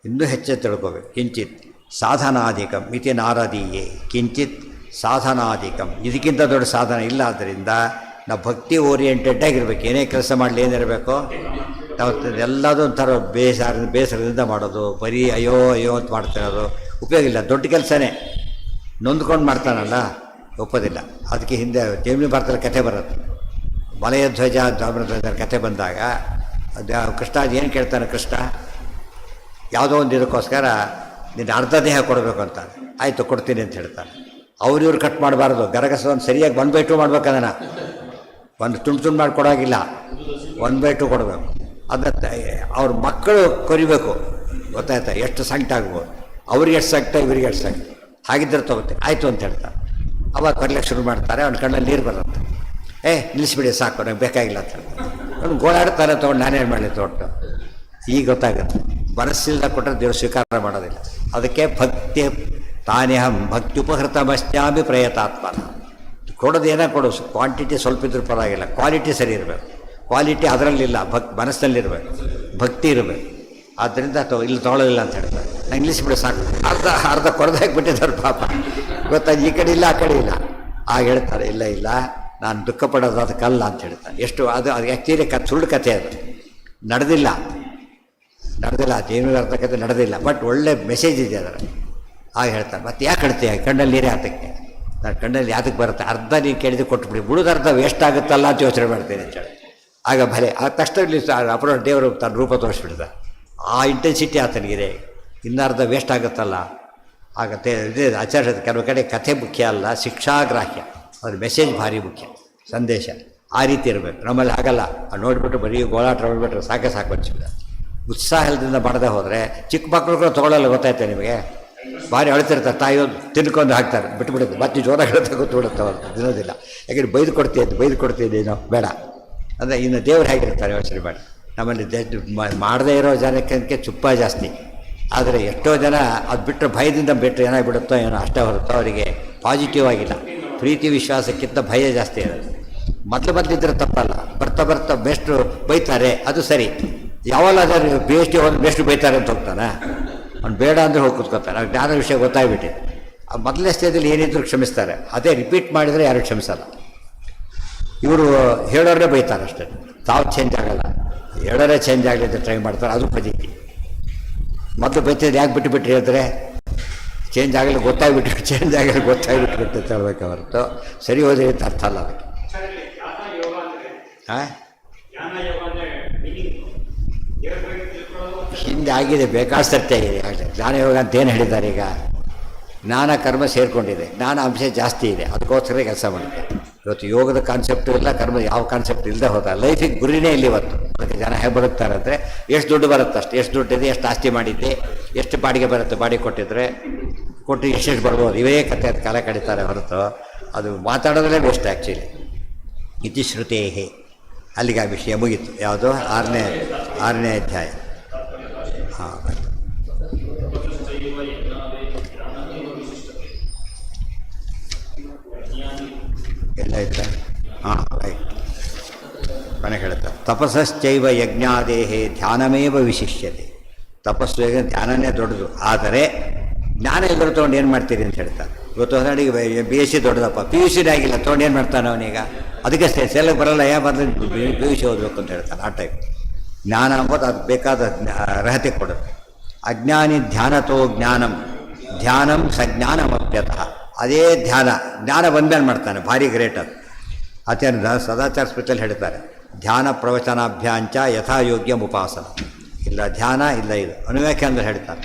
ಇನ್ನೂ ಹೆಚ್ಚು ತಿಳ್ಕೋಬೇಕು. ಕಿಂಚಿತ್ ಸಾಧನಾಧಿಕಂ ಮಿತಿ ನಾರದೀಯೇ ಕಿಂಚಿತ್ ಸಾಧನಾಧಿಕಂ. ಇದಕ್ಕಿಂತ ದೊಡ್ಡ ಸಾಧನ ಇಲ್ಲ. ಆದ್ದರಿಂದ ನಾವು ಭಕ್ತಿ ಓರಿಯೆಂಟೆಡ್ ಆಗಿರ್ಬೇಕು. ಏನೇ ಕೆಲಸ ಮಾಡಲಿ ಏನಿರಬೇಕು, ನಾವು ಎಲ್ಲದೂ ಒಂಥರ ಬೇಸರದಿಂದ ಮಾಡೋದು, ಬರೀ ಅಯ್ಯೋ ಅಯ್ಯೋ ಅಂತ ಮಾಡ್ತಿರೋದು ಉಪಯೋಗ ಇಲ್ಲ. ದೊಡ್ಡ ಕೆಲಸನೇ ನೊಂದ್ಕೊಂಡು ಮಾಡ್ತಾನಲ್ಲ, ಒಪ್ಪೋದಿಲ್ಲ. ಅದಕ್ಕೆ ಹಿಂದೆ ಜೈಮಿನಿ ಭಾರತದಲ್ಲಿ ಕಥೆ ಬರುತ್ತೆ. ವಲಯಧ್ವಜ ಧ್ವಜ ಕಥೆ ಬಂದಾಗ ಅದು ಕೃಷ್ಣ ಏನು ಕೇಳ್ತಾನೆ, ಕೃಷ್ಣ ಯಾವುದೋ ಒಂದು ಇದಕ್ಕೋಸ್ಕರ ನೀನು ಅರ್ಧ ದೇಹ ಕೊಡಬೇಕು ಅಂತ. ಆಯಿತು ಕೊಡ್ತೀನಿ ಅಂತ ಹೇಳ್ತಾನೆ. ಇವ್ರು ಕಟ್ ಮಾಡಬಾರ್ದು, ಗರಗಸವನ್ನು ಸರಿಯಾಗಿ 1/2 ಮಾಡ್ಬೇಕದನ್ನು. ಒಂದು ತುಂಡು ಮಾಡಿ ಕೊಡೋಗಿಲ್ಲ, 1/2 ಕೊಡಬೇಕು. ಅದನ್ನು ಅವ್ರ ಮಕ್ಕಳು ಕೊರಿಬೇಕು. ಗೊತ್ತಾಯ್ತಾ? ಎಷ್ಟು ಸಂಕಟ ಆಗ್ಬೋದು, ಅವ್ರಿಗೆ ಎಷ್ಟು ಸಂಕಟ, ಇವರಿಗೆ ಎಷ್ಟು ಸಂಕಟ. ಹಾಗಿದ್ದರೆ ತಗೋತೆ, ಆಯಿತು ಅಂತ ಹೇಳ್ತಾರೆ. ಅವಾಗ ಕೊರ್ಲಿಕ್ಕೆ ಶುರು ಮಾಡ್ತಾರೆ. ಅವ್ನ ಕಣ್ಣಲ್ಲಿ ನೀರು ಬರುತ್ತೆ. ನಿಲ್ಲಿಸ್ಬಿಡಿ ಸಾಕು, ನಂಗೆ ಬೇಕಾಗಿಲ್ಲ ಅಂತ ಹೇಳ್ತಾರೆ. ಅವ್ನು ಗೋಳಾಡ್ತಾರೆ, ತೊಗೊಂಡು ನಾನೇನು ಮಾಡಲಿ ತೊಗೊಂಡು. ಈಗ ಗೊತ್ತಾಗುತ್ತೆ, ಮನಸ್ಸಿಲ್ಲ ಕೊಟ್ಟರೆ ದೇವರು ಸ್ವೀಕಾರ ಮಾಡೋದಿಲ್ಲ. ಅದಕ್ಕೆ ಭಕ್ತಿ ತಾನೇಹಂ ಭಕ್ತಿ ಉಪಹೃತಮಶ್ಚಾಮಿ ಪ್ರಯತಾತ್ಮನ. ಕೊಡೋದೇನೋ ಕೊಡು, ಕ್ವಾಂಟಿಟಿ ಸ್ವಲ್ಪ ಇದ್ರೂ ಪರವಾಗಿಲ್ಲ, ಕ್ವಾಲಿಟಿ ಸರಿ ಇರಬೇಕು. ಕ್ವಾಲಿಟಿ ಅದರಲ್ಲಿಲ್ಲ, ಮನಸ್ಸಲ್ಲಿರಬೇಕು, ಭಕ್ತಿ ಇರಬೇಕು. ಆದ್ದರಿಂದ ಇಲ್ಲಿ ತೊಗೊಳ್ಳೋದಿಲ್ಲ ಅಂತ ಹೇಳ್ತಾರೆ. ನಂಗೆ ನಿಲ್ಲಿಸ್ಬಿಡಿ ಸಾಕು, ಅರ್ಧ ಕೊರದಾಗಿಬಿಟ್ಟಿದ್ದಾರೆ ಪಾಪ. ಗೊತ್ತಾಗ ಈ ಕಡೆ ಇಲ್ಲ ಆ ಕಡೆ ಇಲ್ಲ. ಆಗ ಹೇಳ್ತಾರೆ, ಇಲ್ಲ ನಾನು ದುಃಖ ಪಡೋದು ಅದಕ್ಕಲ್ಲ ಅಂತ ಹೇಳ್ತಾರೆ. ಎಷ್ಟು ಅದು ಆ್ಯಕ್ಚುಲಿ ಸುಳ್ಳು ಕಥೆ, ಅದು ನಡೆದಿಲ್ಲ. ಅದೇನು ಅರ್ಥ ಕಥೆ ನಡೆದಿಲ್ಲ, ಬಟ್ ಒಳ್ಳೆ ಮೆಸೇಜ್ ಇದೆ ಅದರ. ಆಗ ಹೇಳ್ತಾರೆ, ಮತ್ತೆ ಯಾಕೆ ಹೇಳ್ತೀಯ, ಕಣ್ಣಲ್ಲಿ ನೀರೇ ಆತಕ್ಕೆ. ನಾನು ಕಣ್ಣಲ್ಲಿ ಯಾತಕ್ಕೆ ಬರುತ್ತೆ, ಅರ್ಧ ನೀನು ಕೇಳಿದ್ರೆ ಕೊಟ್ಬಿಡಿ, ಬಿಡೋದು ಅರ್ಧ ವೇಸ್ಟ್ ಆಗುತ್ತಲ್ಲ ಅಂತ ಯೋಚನೆ ಮಾಡ್ತೀನಿ ಅಂತ ಹೇಳಿ. ಆಗ ಭಲೆ ಆ ತಕ್ಷಣ ಅಪರ ದೇವರು ತನ್ನ ರೂಪ ತೋರಿಸ್ಬಿಡ್ತಾರೆ. ಆ ಇಂಟೆನ್ಸಿಟಿ ಆತನಿಗಿದೆ. ಇನ್ನರ್ಧ ವೇಸ್ಟ್ ಆಗುತ್ತಲ್ಲ ಆಗತ್ತೆ. ಇದೇ ಆಚಾರ್ಯ ಕೆಲವು ಕಡೆ ಕಥೆ ಮುಖ್ಯ ಅಲ್ಲ, ಶಿಕ್ಷಾಗ್ರಾಹ್ಯ. ಅದ್ರ ಮೆಸೇಜ್ ಭಾರಿ ಮುಖ್ಯ, ಸಂದೇಶ ಆ ರೀತಿ ಇರಬೇಕು. ನಮ್ಮಲ್ಲಿ ಆಗಲ್ಲ. ನೋಡಿಬಿಟ್ಟು ಬರೀ ಗೋಳಾಟ ನೋಡಿಬಿಟ್ರೆ ಸಾಕು ಅನಿಸ್ಬಿಡ. ಉತ್ಸಾಹದಿಂದ ಮಾಡದೆ ಹೋದರೆ ಚಿಕ್ಕ ಮಕ್ಕಳು ಕೂಡ ತೊಗೊಳ್ಳಲ್ಲ. ಗೊತ್ತಾಯ್ತಾ ನಿಮಗೆ? ಭಾರಿ ಅಳ್ತಿರ್ತಾರೆ, ತಾಯಿಯವ್ರು ತಿನ್ಕೊಂಡು ಹಾಕ್ತಾರೆ, ಬಿಟ್ಟುಬಿಡುತ್ತೆ, ಮತ್ತೆ ಜೋರಾಗಿ ಹೇಳ್ತಾ ಕೂತ್ಬಿಡುತ್ತೆ ಅವ್ರು, ತಿನ್ನೋದಿಲ್ಲ. ಯಾಕೆಂದ್ರೆ ಬೈದು ಕೊಡ್ತಿದ್ದೀನೋ ಬೇಡ ಅಂದರೆ ಇನ್ನು ದೇವ್ರು ಹೇಗಿರ್ತಾರೆ ಯೋಚನೆ ಮಾಡಿ. ನಮ್ಮಲ್ಲಿ ಮಾಡದೇ ಇರೋ ಜನಕ್ಕೆ ಚುಪ್ಪ ಜಾಸ್ತಿ. ಆದರೆ ಎಷ್ಟೋ ಜನ ಅದು ಬಿಟ್ಟರೆ ಭಯದಿಂದ ಬಿಟ್ಟರೆ ಏನಾಗ್ಬಿಡುತ್ತೋ ಏನೋ ಅಷ್ಟೇ ಹೊರತೋ ಅವರಿಗೆ ಪಾಸಿಟಿವ್ ಆಗಿಲ್ಲ. ಪ್ರೀತಿ ವಿಶ್ವಾಸಕ್ಕಿಂತ ಭಯ ಜಾಸ್ತಿ ಇರೋದು. ಮೊದಲಿದ್ರೆ ತಪ್ಪಲ್ಲ, ಬರ್ತಾ ಬೆಸ್ಟು ಬೈತಾರೆ, ಅದು ಸರಿ. ಯಾವಲ್ಲ ಪಿ ಎಚ್ ಡಿ ಹೋದ್ರೆ ಬೆಸ್ಟ್ ಬೈತಾರೆ ಅಂತ ಹೋಗ್ತಾನೆ, ಅವ್ನು ಬೇಡ ಅಂದರೆ ಹೋಗಿ ಕೂತ್ಕೋತಾನೆ. ಅವ್ನು ಜ್ಞಾನ ವಿಷಯ ಗೊತ್ತಾಗ್ಬಿಟ್ಟಿದೆ. ಆ ಮೊದಲನೇ ಸ್ಟೇಜಲ್ಲಿ ಏನಿದ್ರು ಕ್ಷಮಿಸ್ತಾರೆ, ಅದೇ ರಿಪೀಟ್ ಮಾಡಿದರೆ ಯಾರು ಕ್ಷಮಿಸಲ್ಲ. ಇವರು ಹೇಳೋರೇ ಬೈತಾರೆ ಅಷ್ಟೇ, ತಾವು ಚೇಂಜ್ ಆಗಲ್ಲ. ಹೇಳೋರೇ ಚೇಂಜ್ ಆಗಲಿ ಅಂತ ಟ್ರೈ ಮಾಡ್ತಾರೆ, ಅದು ಪದ್ಧತಿ. ಮೊದಲು ಬೈತಿದ್ರೆ ಯಾಕೆ ಬಿಟ್ಟು ಹೇಳಿದ್ರೆ ಚೇಂಜ್ ಆಗಲಿ ಗೊತ್ತಾಗ್ಬಿಟ್ಟು ಅಂತ ಹೇಳ್ಬೇಕು ಹೊರತು ಸರಿ ಹೋದ್ರೆ ಅಂತ ಅರ್ಥ ಅಲ್ಲ ಅದಕ್ಕೆ. ಹಾಂ, ಹಿಂದೆ ಆಗಿದೆ, ಬೇಕಾದ ಸರ್ತಿ ಆಗಿದೆ ಆಗಲೇ. ಜ್ಞಾನಯೋಗ ಅಂತ ಏನು ಹೇಳಿದ್ದಾರೆ ಈಗ? ಜ್ಞಾನ ಕರ್ಮ ಸೇರಿಕೊಂಡಿದೆ, ಜ್ಞಾನ ಅಂಶ ಜಾಸ್ತಿ ಇದೆ, ಅದಕ್ಕೋಸ್ಕರ ಕೆಲಸ ಮಾಡುತ್ತೆ. ಇವತ್ತು ಯೋಗದ ಕಾನ್ಸೆಪ್ಟು ಇಲ್ಲ, ಕರ್ಮ ಯಾವ ಕಾನ್ಸೆಪ್ಟ್ ಇಲ್ಲದೆ ಹೋದ ಲೈಫಿಗೆ ಗುರಿನೇ ಇಲ್ಲಿ ಇವತ್ತು. ಅದಕ್ಕೆ ಜನ ಹೇಗೆ ಬರುತ್ತಾರೆ ಅಂದರೆ ಎಷ್ಟು ದುಡ್ಡು ಬರುತ್ತೆ ಅಷ್ಟು, ಎಷ್ಟು ದುಡ್ಡಿದೆ, ಎಷ್ಟು ಆಸ್ತಿ ಮಾಡಿದ್ದೆ, ಎಷ್ಟು ಬಾಡಿಗೆ ಬರುತ್ತೆ, ಬಾಡಿಗೆ ಕೊಟ್ಟು ಎಷ್ಟೆಷ್ಟು ಬರ್ಬೋದು, ಇವೇ ಕತೆ ಅದು ಕಾಲ ಕಡಿತಾರೆ ಹೊರತು ಅದು ಮಾತಾಡೋದ್ರಲ್ಲೇ ವೇಸ್ಟ್ ಆ್ಯಕ್ಚುಲಿ. ಇತಿ ಶ್ರುತೇ ಅಲ್ಲಿಗೆ ಆ ವಿಷಯ ಮುಗೀತು. ಯಾವುದು? ಆರನೇ ಅಧ್ಯಾಯ. ಹಾಂ, ಎಲ್ಲ ಆಯ್ತಾ? ಹಾಂ, ರೈಟ್. ಕೊನೆಗೆ ಹೇಳ್ತಾರೆ, ತಪಸ್ಸಶ್ಚೈವ ಯಜ್ಞಾದೇಹೇ ಧ್ಯಾನಮೇವ ವಿಶಿಷ್ಯತೆ. ತಪಸ್ಸು ಧ್ಯಾನನೇ ದೊಡ್ಡದು. ಆದರೆ ಜ್ಞಾನ ಇಲ್ಲರೂ ತೊಗೊಂಡು ಏನು ಮಾಡ್ತೀರಿ ಅಂತ ಹೇಳ್ತಾರೆ. ಇವತ್ತು ಹೊರಡಿಗೆ BSc ದೊಡ್ಡದಪ್ಪ, PUC ಆಗಿಲ್ಲ, ತೊಗೊಂಡು ಏನು ಮಾಡ್ತಾನೆ ಅವನೀಗ? ಅದಕ್ಕೆ ಸೇಲಕ್ಕೆ ಬರೋಲ್ಲ, ಮೊದಲು PUC ಓದಬೇಕು ಅಂತ ಹೇಳ್ತಾನೆ. ಆ ಟೈಪ್ ಜ್ಞಾನ ಅಂಬೋದು ಅದು ಬೇಕಾದ ಅರ್ಹತೆ ಕೊಡುತ್ತೆ. ಅಜ್ಞಾನಿ ಧ್ಯಾನತೋ ಧ್ಯಾನಂ ಸಜ್ಞಾನಮಪ್ಯತಃ. ಅದೇ ಜ್ಞಾನ ಬಂದ್ಮೇಲೆ ಮಾಡ್ತಾನೆ, ಭಾರಿ ಗ್ರೇಟ್ ಅದು. ಆಚಾರ್ಯ ಸದಾಚಾರ ಸ್ಮೃತಿಯಲ್ಲಿ ಹೇಳ್ತಾರೆ, ಧ್ಯಾನ ಪ್ರವಚನಾಭ್ಯಾಂಚ ಯಥಾಯೋಗ್ಯ ಉಪಾಸನ. ಇಲ್ಲ ಧ್ಯಾನ, ಇಲ್ಲ ಇದು ಅನುವ್ಯಾಖ್ಯಾನದಲ್ಲಿ ಹೇಳ್ತಾರೆ.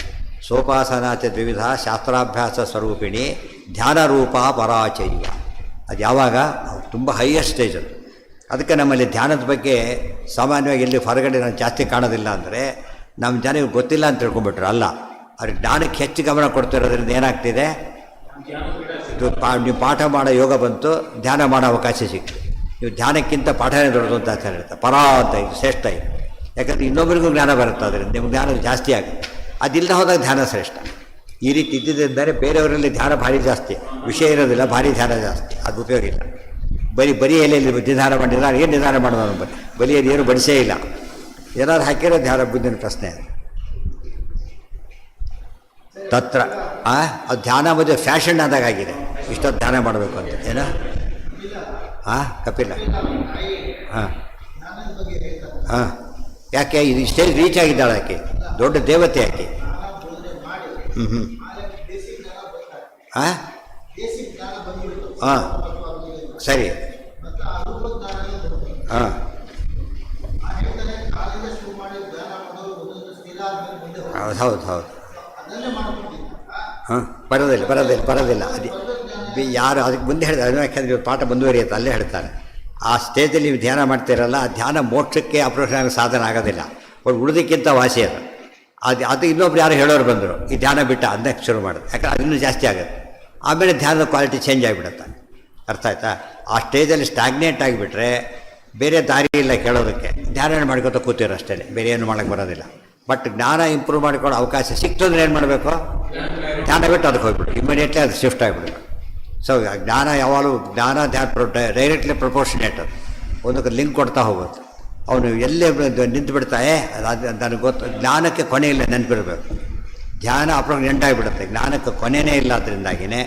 ಸೋಪಾಸನಾಚ ದ್ವಿವಿಧ ಶಾಸ್ತ್ರಾಭ್ಯಾಸ ಸ್ವರೂಪಿಣಿ ಧ್ಯಾನ ರೂಪ ಪರಾಚರ್ಯ. ಅದು ಯಾವಾಗ ತುಂಬ ಹೈಯೆಸ್ಟ್ ಸ್ಟೇಜ್ ಅದು. ಅದಕ್ಕೆ ನಮ್ಮಲ್ಲಿ ಧ್ಯಾನದ ಬಗ್ಗೆ ಸಾಮಾನ್ಯವಾಗಿ ಎಲ್ಲಿ ಹೊರಗಡೆ ನಾನು ಜಾಸ್ತಿ ಕಾಣೋದಿಲ್ಲ ಅಂದರೆ ನಮ್ಮ ಜನಕ್ಕೆ ಗೊತ್ತಿಲ್ಲ ಅಂತ ತಿಳ್ಕೊಂಡ್ಬಿಟ್ರು. ಅಲ್ಲ, ಅವ್ರಿಗೆ ಜ್ಞಾನಕ್ಕೆ ಹೆಚ್ಚು ಗಮನ ಕೊಡ್ತಿರೋದ್ರಿಂದ ಏನಾಗ್ತಿದೆ, ನೀವು ಪಾಠ ಮಾಡೋ ಯೋಗ ಬಂತು, ಧ್ಯಾನ ಮಾಡೋ ಅವಕಾಶ ಸಿಕ್ತು. ನೀವು ಧ್ಯಾನಕ್ಕಿಂತ ಪಾಠನೇ ದೊಡ್ಡದು ಅಂತ ಆಚಾರ ಹೇಳ್ತಾರೆ. ಪರಾ ಅಂತ ಇದು ಶ್ರೇಷ್ಠ ಇದು. ಯಾಕಂದರೆ ಇನ್ನೊಬ್ಬರಿಗೂ ಜ್ಞಾನ ಬರುತ್ತೆ, ಅದರಿಂದ ನಿಮ್ಗೆ ಜ್ಞಾನ ಜಾಸ್ತಿ ಆಗುತ್ತೆ. ಅದಿಲ್ಲದೆ ಹೋದಾಗ ಧ್ಯಾನ ಶ್ರೇಷ್ಠ. ಈ ರೀತಿ ಇದ್ದಿದ್ದರೆ ಬೇರೆಯವರಲ್ಲಿ ಧ್ಯಾನ ಭಾರಿ ಜಾಸ್ತಿ, ವಿಷಯ ಇರೋದಿಲ್ಲ, ಭಾರಿ ಧ್ಯಾನ ಜಾಸ್ತಿ, ಅದು ಉಪಯೋಗ ಇಲ್ಲ. ಬರೀ ಎಲೆಯಲ್ಲಿ ನಿಧಾನ ಮಾಡಿದ್ರೆ ಏನು ನಿಧಾನ ಮಾಡೋದು? ಬಲಿಯಲ್ಲಿ ಏನು ಬಡಿಸೇ ಇಲ್ಲ, ಏನಾದ್ರು ಹಾಕಿರೋ ಧ್ಯಾನ ಬುದ್ಧಿನ ಪ್ರಶ್ನೆ ಅದು. ತತ್ರ ಅದು ಧ್ಯಾನ ಮದುವೆ ಫ್ಯಾಷನ್ ಆದಾಗಿದೆ. ಇಷ್ಟೊತ್ತು ಧ್ಯಾನ ಮಾಡಬೇಕು ಅಂತ ಏನೋ ಕಪಿಲ. ಯಾಕೆ ಇದು ಸ್ಟೇಜ್ ರೀಚ್ ಆಗಿದ್ದಾಳೆ ಆಕೆ, ದೊಡ್ಡ ದೇವತೆ ಆಕೆ. ಸರಿ. ಹೌದು. ಬರೋದಿಲ್ಲ. ಅದು ಯಾರು ಅದಕ್ಕೆ ಮುಂದೆ ಹೇಳ್ತಾರೆ, ಯಾಕೆಂದರೆ ಪಾಠ ಮುಂದುವರಿಯುತ್ತೆ, ಅಲ್ಲೇ ಹೇಳ್ತಾರೆ. ಆ ಸ್ಟೇಜಲ್ಲಿ ನೀವು ಧ್ಯಾನ ಮಾಡ್ತೀರಲ್ಲ, ಆ ಧ್ಯಾನ ಮೋಕ್ಷಕ್ಕೆ ಅಪ್ರೋಷ ಸಾಧನ ಆಗೋದಿಲ್ಲ, ಉಳಿದಕ್ಕಿಂತ ವಾಸಿ ಅದು ಇನ್ನೊಬ್ರು ಯಾರು ಹೇಳೋರು ಬಂದರು, ಈ ಧ್ಯಾನ ಬಿಟ್ಟ ಅದನ್ನೇ ಶುರು ಮಾಡೋದು. ಯಾಕಂದ್ರೆ ಅದನ್ನೂ ಜಾಸ್ತಿ ಆಗುತ್ತೆ. ಆಮೇಲೆ ಧ್ಯಾನದ ಕ್ವಾಲಿಟಿ ಚೇಂಜ್ ಆಗಿಬಿಡುತ್ತೆ. ಅರ್ಥ ಆಯ್ತಾ? ಆ ಸ್ಟೇಜಲ್ಲಿ ಸ್ಟ್ಯಾಗ್ನೇಟ್ ಆಗಿಬಿಟ್ರೆ ಬೇರೆ ದಾರಿ ಇಲ್ಲ ಕೇಳೋದಕ್ಕೆ, ಧ್ಯಾನ ಮಾಡ್ಕೊತ ಕೂತಿರೋ ಅಷ್ಟೇ, ಬೇರೆ ಏನು ಮಾಡೋಕ್ಕೆ ಬರೋದಿಲ್ಲ. ಬಟ್ ಜ್ಞಾನ ಇಂಪ್ರೂವ್ ಮಾಡಿಕೊಳ್ಳೋ ಅವಕಾಶ ಸಿಕ್ತು ಅಂದರೆ ಏನು ಮಾಡಬೇಕು? ಧ್ಯಾನ ಬಿಟ್ಟು ಅದಕ್ಕೆ ಹೋಗ್ಬಿಡು, ಇಮಿಡಿಯೇಟ್ಲಿ ಅದು ಶಿಫ್ಟ್ ಆಗಿಬಿಡ್ಬೇಕು. ಸೊ ಜ್ಞಾನ ಯಾವಾಗಲೂ ಧ್ಯಾನ ಡೈರೆಕ್ಟ್ಲಿ ಪ್ರಪೋರ್ಷನೇಟ್, ಅದು ಒಂದಕ್ಕೆ ಲಿಂಕ್ ಕೊಡ್ತಾ ಹೋಗುತ್ತೆ. ಅವನು ಎಲ್ಲೇ ನಿಂತು ಬಿಡ್ತಾಯೇ ನನಗೆ ಗೊತ್ತು. ಜ್ಞಾನಕ್ಕೆ ಕೊನೆ ಇಲ್ಲ, ನೆನಪಿರಬೇಕು. ಧ್ಯಾನ ಎಂಟಾಗಿಬಿಡುತ್ತೆ, ಜ್ಞಾನಕ್ಕೆ ಕೊನೆಯೇ ಇಲ್ಲ. ಅದರಿಂದಾಗಿಯೇ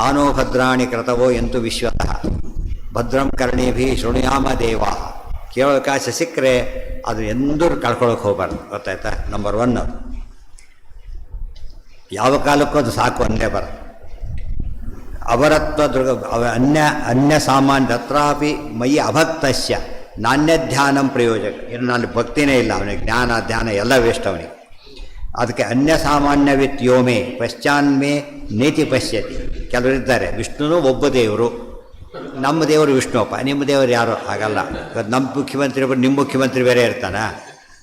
ಆನೋ ಭದ್ರಾಣಿ ಕೃತವೋ ಎಂತು ವಿಶ್ವತಃ ಭದ್ರಂ ಕರ್ಣೀಭಿ ಶೃಣುಯಾಮ ದೇವ. ಕೇವಲ ಅವಕಾಶ ಸಿಕ್ಕರೆ ಅದು ಎಂದೂ ಕಳ್ಕೊಳ್ಳೋಕೆ ಹೋಗಬಾರ್ದು. ಗೊತ್ತಾಯ್ತಾ? ನಂಬರ್ 1 ಅದು. ಯಾವ ಕಾಲಕ್ಕೂ ಅದು ಸಾಕು ಅಂದೇ ಬರೋದು. ಅವರತ್ವ ಅನ್ಯ ಸಾಮಾನ್ಯ ತತ್ರಾಪಿ ಮಯಿ ಅಭಕ್ತಸ್ಯ ನಾಣ್ಯ ಧ್ಯಾನಂ ಪ್ರಯೋಜಕ. ಇನ್ನು ನಾನು ಭಕ್ತಿನೇ ಇಲ್ಲ ಅವನಿಗೆ, ಜ್ಞಾನ ಧ್ಯಾನ ಎಲ್ಲ ವೇಸ್ಟ್ ಅವನಿಗೆ. ಅದಕ್ಕೆ ಅನ್ಯ ಸಾಮಾನ್ಯವಿತ್ ಯೋಮೆ ಪಶ್ಚಾನ್ಮೇ ನೇತಿ ಪಶ್ಯತಿ. ಕೆಲವರಿದ್ದಾರೆ, ವಿಷ್ಣುನೂ ಒಬ್ಬ ದೇವರು, ನಮ್ಮ ದೇವರು ವಿಷ್ಣುವಪ್ಪ, ನಿಮ್ಮ ದೇವರು ಯಾರು? ಹಾಗಲ್ಲ. ನಮ್ಮ ಮುಖ್ಯಮಂತ್ರಿ ನಿಮ್ಮ ಮುಖ್ಯಮಂತ್ರಿ ಬೇರೆ ಇರ್ತಾನ?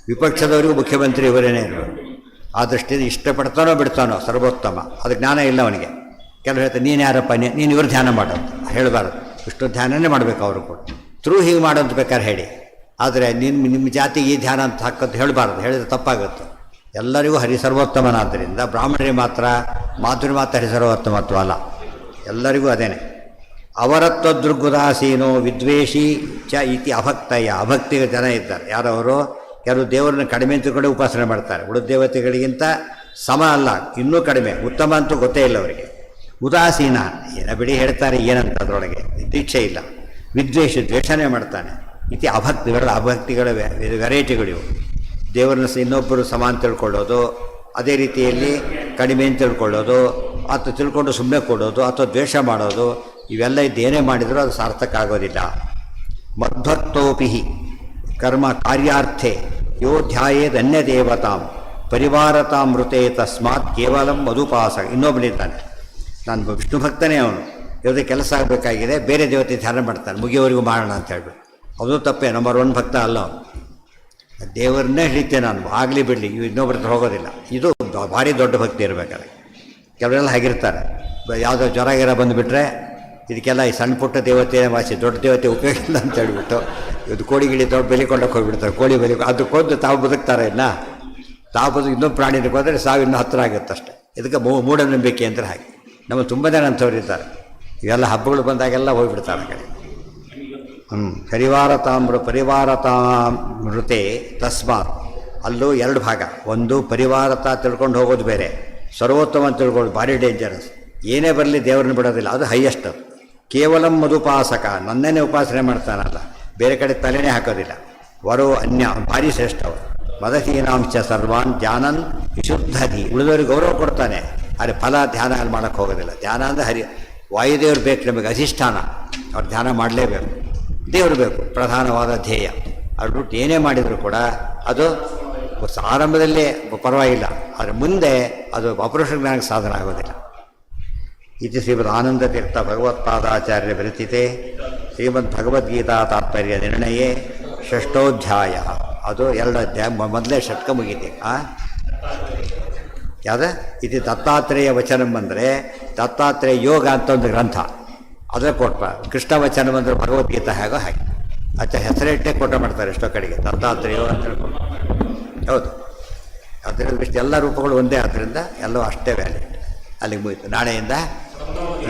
ವಿಪಕ್ಷದವರಿಗೂ ಮುಖ್ಯಮಂತ್ರಿ ಇವರೇನೇ ಇರಬೇಕು. ಆ ದೃಷ್ಟಿಯಿಂದ ಇಷ್ಟಪಡ್ತಾನೋ ಬಿಡ್ತಾನೋ ಸರ್ವೋತ್ತಮ, ಅದು ಜ್ಞಾನ ಇಲ್ಲ ಅವನಿಗೆ. ಕೆಲವರು ಹೇಳ್ತಾರೆ ನೀನು ಯಾರಪ್ಪ, ನೀನು ಇವರು ಧ್ಯಾನ ಮಾಡೋದು ಹೇಳಬಾರ್ದು, ವಿಷ್ಣು ಧ್ಯಾನನೇ ಮಾಡಬೇಕು ಅವರು ಕೂಡ. ಹೀಗೆ ಮಾಡೋದು ಬೇಕಾದ್ರೆ ಹೇಳಿ, ಆದರೆ ನಿಮ್ಮ ಜಾತಿಗೆ ಈ ಧ್ಯಾನ ಅಂತ ಹಾಕೋದು ಹೇಳಬಾರ್ದು, ಹೇಳಿದ್ರೆ ತಪ್ಪಾಗುತ್ತೆ. ಎಲ್ಲರಿಗೂ ಹರಿ ಸರ್ವೋತ್ತಮನಾದ್ದರಿಂದ ಬ್ರಾಹ್ಮಣರಿಗೆ ಮಾತ್ರ ಮಾಧುರಿ ಮಾತ್ರ ಹರಿ ಸರ್ವೋತ್ತಮತ್ವ ಅಲ್ಲ, ಎಲ್ಲರಿಗೂ ಅದೇನೆ. ಅವರತ್ವ ದುರ್ಗುದಾಸೀನೋ ವಿದ್ವೇಷಿ ಚ ಇತಿ ಅಭಕ್ತಯ್ಯ. ಅಭಕ್ತಿಗೆ ಜನ ಇದ್ದಾರೆ ಯಾರವರು, ಕೆಲವು ದೇವರನ್ನ ಕಡಿಮೆ ಅಂತೂ ಉಪಾಸನೆ ಮಾಡ್ತಾರೆ, ಉಳಿದ ದೇವತೆಗಳಿಗಿಂತ ಸಮ ಅಲ್ಲ, ಇನ್ನೂ ಕಡಿಮೆ, ಉತ್ತಮ ಅಂತೂ ಗೊತ್ತೇ ಇಲ್ಲ ಅವರಿಗೆ. ಉದಾಸೀನ ಏನ ಬಿಡಿ ಹೇಳ್ತಾರೆ, ಏನಂತ ಅದರೊಳಗೆ ದೀಕ್ಷೆ ಇಲ್ಲ. ವಿದ್ವೇಷ ದ್ವೇಷನೇ ಮಾಡ್ತಾನೆ. ಇತಿ ಅಭಕ್ತಿ, ಇವೆಲ್ಲ ಅಭಕ್ತಿಗಳ ವೆರೈಟಿಗಳಿವು. ದೇವರನ್ನ ಇನ್ನೊಬ್ಬರು ಸಮ ಅಂತ ತಿಳ್ಕೊಳ್ಳೋದು, ಅದೇ ರೀತಿಯಲ್ಲಿ ಕಡಿಮೆ ಅಂತ ತಿಳ್ಕೊಳ್ಳೋದು, ಅಥವಾ ತಿಳ್ಕೊಂಡು ಸುಮ್ಮನೆ ಕೊಡೋದು, ಅಥವಾ ದ್ವೇಷ ಮಾಡೋದು, ಇವೆಲ್ಲ ಇದ್ದೇನೇ ಮಾಡಿದರೂ ಅದು ಸಾರ್ಥಕ ಆಗೋದಿಲ್ಲ. ಮಧ್ವಕ್ತೋಪಿ ಕರ್ಮ ಕಾರ್ಯಾರ್ಥೆ ಯೋ ಧ್ಯಾಯೇದನ್ಯ ದೇವತಾಂ ಪರಿವಾರತಾಮೃತೆ ತಸ್ಮಾತ್ ಕೇವಲಂ ಮಧುಪಾಸ. ಇನ್ನೊಬ್ಬನಿದ್ದಾನೆ, ನಾನು ವಿಷ್ಣು ಭಕ್ತನೇ, ಅವನು ಯಾವುದೇ ಕೆಲಸ ಆಗಬೇಕಾಗಿದೆ ಬೇರೆ ದೇವತೆ ಧ್ಯಾನ ಮಾಡ್ತಾನೆ, ಮುಗಿಯವರೆಗೂ ಮಾಡೋಣ ಅಂತ ಹೇಳ್ಬಿಟ್ಟು. ಅದು ತಪ್ಪೇ, ನಂಬರ್ 1 ಭಕ್ತ ಅಲ್ಲ ಅವನು. ದೇವರನ್ನೇ ಹಿಡಿತೆ ನಾನು, ಆಗಲಿ ಬಿಡಲಿ, ಇನ್ನೊಬ್ಬರ ಹತ್ರ ಹೋಗೋದಿಲ್ಲ. ಇದು ಭಾರಿ ದೊಡ್ಡ ಭಕ್ತಿ ಇರಬೇಕಾದ್ರೆ. ಕೆಲವರೆಲ್ಲ ಹಾಗಿರ್ತಾರೆ, ಯಾವುದೋ ಜ್ವರ ಗಿರ ಬಂದುಬಿಟ್ರೆ ಇದಕ್ಕೆಲ್ಲ ಈ ಸಣ್ಣ ಪುಟ್ಟ ದೇವತೆ ವಾಸಿ, ದೊಡ್ಡ ದೇವತೆ ಉಪಯೋಗ ಇಲ್ಲ ಅಂತ ಹೇಳ್ಬಿಟ್ಟು ಇದು ಕೋಳಿ ಗಿಳಿ ದೊಡ್ಡ ಬೆಲೆ ಕೊಂಡೋಗಿ ಹೋಗ್ಬಿಡ್ತಾರೆ. ಕೋಳಿ ಬೆಲೆ ಅದು ಕೊಂದು ತಾವು ಬದುಕ್ತಾರೆ, ಇಲ್ಲ ತಾವು ಬದುಕು ಇನ್ನೊಂದು ಪ್ರಾಣಿಗೆ ಹೋದರೆ ಸಾವಿನ ಹತ್ತಿರ ಆಗುತ್ತೆ ಅಷ್ಟೇ. ಇದಕ್ಕೆ ಮೂಢನಂಬಿಕೆ ಅಂದರೆ ಹಾಗೆ. ನಮ್ಮ ತುಂಬ ಜನ ಅಂಥವ್ರು ಇದ್ದಾರೆ, ಇವೆಲ್ಲ ಹಬ್ಬಗಳು ಬಂದಾಗೆಲ್ಲ ಹೋಗಿಬಿಡ್ತಾರೆ ಆ ಕಡೆ. ಪರಿವಾರತಾಮೃತೆ ತಸ್ಮಾತ್. ಅಲ್ಲೂ 2 ಭಾಗ, ಒಂದು ಪರಿವಾರತ ತಿಳ್ಕೊಂಡು ಹೋಗೋದು ಬೇರೆ, ಸರ್ವೋತ್ತಮ ಅಂತ ತಿಳ್ಕೊಳ್ಳೋದು ಭಾರಿ ಡೇಂಜರಸ್. ಏನೇ ಬರಲಿ ದೇವರನ್ನ ಬಿಡೋದಿಲ್ಲ, ಅದು ಹೈಯೆಸ್ಟ್. ಕೇವಲ ಮಧುಪಾಸಕ, ನನ್ನೇ ಉಪಾಸನೆ ಮಾಡ್ತಾನಲ್ಲ, ಬೇರೆ ಕಡೆ ತಲೆನೇ ಹಾಕೋದಿಲ್ಲ. ವರೋ ಅನ್ಯ, ಭಾರಿ ಶ್ರೇಷ್ಠವರು. ಮದಹೀನಾಂಶ ಸರ್ವಾನ್ ಧ್ಯಾನನ್ ವಿಶುದ್ಧಧಿ, ಉಳಿದವರಿಗೆ ಗೌರವ ಕೊಡ್ತಾನೆ, ಆದರೆ ಫಲ ಧ್ಯಾನ ಅಲ್ಲಿ ಮಾಡೋಕ್ಕೆ ಹೋಗೋದಿಲ್ಲ. ಧ್ಯಾನ ಅಂದರೆ ವಾಯುದೇವರು ಬೇಕು ನಮಗೆ, ಅಧಿಷ್ಠಾನ, ಅವ್ರು ಧ್ಯಾನ ಮಾಡಲೇಬೇಕು, ದೇವರು ಬೇಕು, ಪ್ರಧಾನವಾದ ಧ್ಯೇಯ. ಅವ್ರು ಬಿಟ್ಟು ಏನೇ ಮಾಡಿದರೂ ಕೂಡ ಅದು ಆರಂಭದಲ್ಲೇ ಪರವಾಗಿಲ್ಲ, ಆದರೆ ಮುಂದೆ ಅದು ಅಪುರುಷ ಜ್ಞಾನಕ್ಕೆ ಸಾಧನ ಆಗೋದಿಲ್ಲ. ಇದು ಶ್ರೀಮದ್ ಆನಂದ ತೀರ್ಥ ಭಗವತ್ಪಾದಾಚಾರ್ಯ ವಿರಚಿತೆ ಶ್ರೀಮದ್ ಭಗವದ್ಗೀತಾ ತಾತ್ಪರ್ಯ ನಿರ್ಣಯೇ 6ಠೋಧ್ಯಾಯ. ಅದು 2 ಅಧ್ಯಾಯ, ಮೊದಲೇ ಷಟ್ಕ ಮುಗೀತಿ. ಯಾವ್ದು ಇದು ದತ್ತಾತ್ರೇಯ ವಚನಂ ಅಂದರೆ ದತ್ತಾತ್ರೇಯ ಯೋಗ ಅಂತ ಒಂದು ಗ್ರಂಥ, ಅದೇ ಕೊಟ್ಟ. ಕೃಷ್ಣ ವಚನ ಅಂದರೆ ಭಗವದ್ಗೀತಾ ಹೇಗೋ ಹಾಗೆ ಅಚ್ಚ ಹೆಸರಿಟ್ಟೆ ಕೊಟ್ಟ ಮಾಡ್ತಾರೆ ಎಷ್ಟೋ ಕಡೆಗೆ, ದತ್ತಾತ್ರೇಯ ಯೋಗ ಅಂತ ಹೇಳ್ಕೊಂಡು. ಹೌದು, ಅದರಿಂದ ಇಷ್ಟು ಎಲ್ಲ ರೂಪಗಳು ಒಂದೇ, ಆದ್ದರಿಂದ ಎಲ್ಲವೂ ಅಷ್ಟೇ ವ್ಯಾಲಿಡ್. ಅಲ್ಲಿಗೆ ಮುಗಿತು. ನಾಳೆಯಿಂದ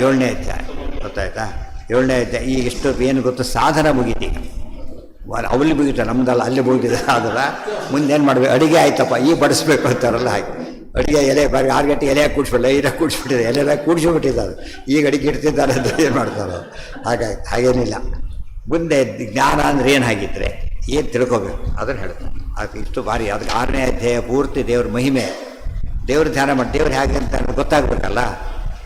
7ನೇ ಅಧ್ಯಾಯ, ಗೊತ್ತಾಯ್ತಾ? 7ನೇ ಅಧ್ಯಾಯ. ಈಗ ಇಷ್ಟು ಏನು ಗೊತ್ತು, ಸಾಧನ ಮುಗೀತಿ. ಅವಲ್ಲಿ ಮುಗೀತು, ನಮ್ದಲ್ಲ, ಅಲ್ಲಿ ಮುಗಿದಿದೆ. ಅದಲ್ಲ ಮುಂದೇನು ಮಾಡಬೇಕು, ಅಡುಗೆ ಆಯ್ತಪ್ಪ ಈಗ ಬಡಿಸ್ಬೇಕು ಅಂತಾರಲ್ಲ ಹಾಗೆ. ಅಡುಗೆ ಎಲೆ ಬಾರಿ 6 ಗಂಟೆ ಎಲೆ ಕೂಡಿಸ್ಬಿಡಲ್ಲ, ಐದಾಗಿ ಕೂಡಿಸ್ಬಿಟ್ಟಿದೆ, ಎಲೆ ಕೂಡಿಸ್ಬಿಟ್ಟಿದ್ದಾರೆ, ಈಗ ಅಡುಗೆ ಇಡ್ತಿದ್ದಾರೆ ಅಂತ ಏನು ಮಾಡ್ತಾರೆ. ಹಾಗಾಗಿ ಹಾಗೇನಿಲ್ಲ. ಮುಂದೆ ಜ್ಞಾನ ಅಂದರೆ ಏನು ಹಾಗಿದ್ರೆ ಏನು ತಿಳ್ಕೊಬೇಕು ಅದನ್ನು ಹೇಳ್ತಾರೆ. ಅದು ಇಷ್ಟು ಭಾರಿ. ಅದಕ್ಕೆ 6ನೇ ಅಧ್ಯಾಯ ಪೂರ್ತಿ ದೇವ್ರ ಮಹಿಮೆ, ದೇವ್ರ ಧ್ಯಾನ ಮಾಡಿ ದೇವ್ರು ಹೇಗೆ ಅಂತ ಗೊತ್ತಾಗಬೇಕಲ್ಲ,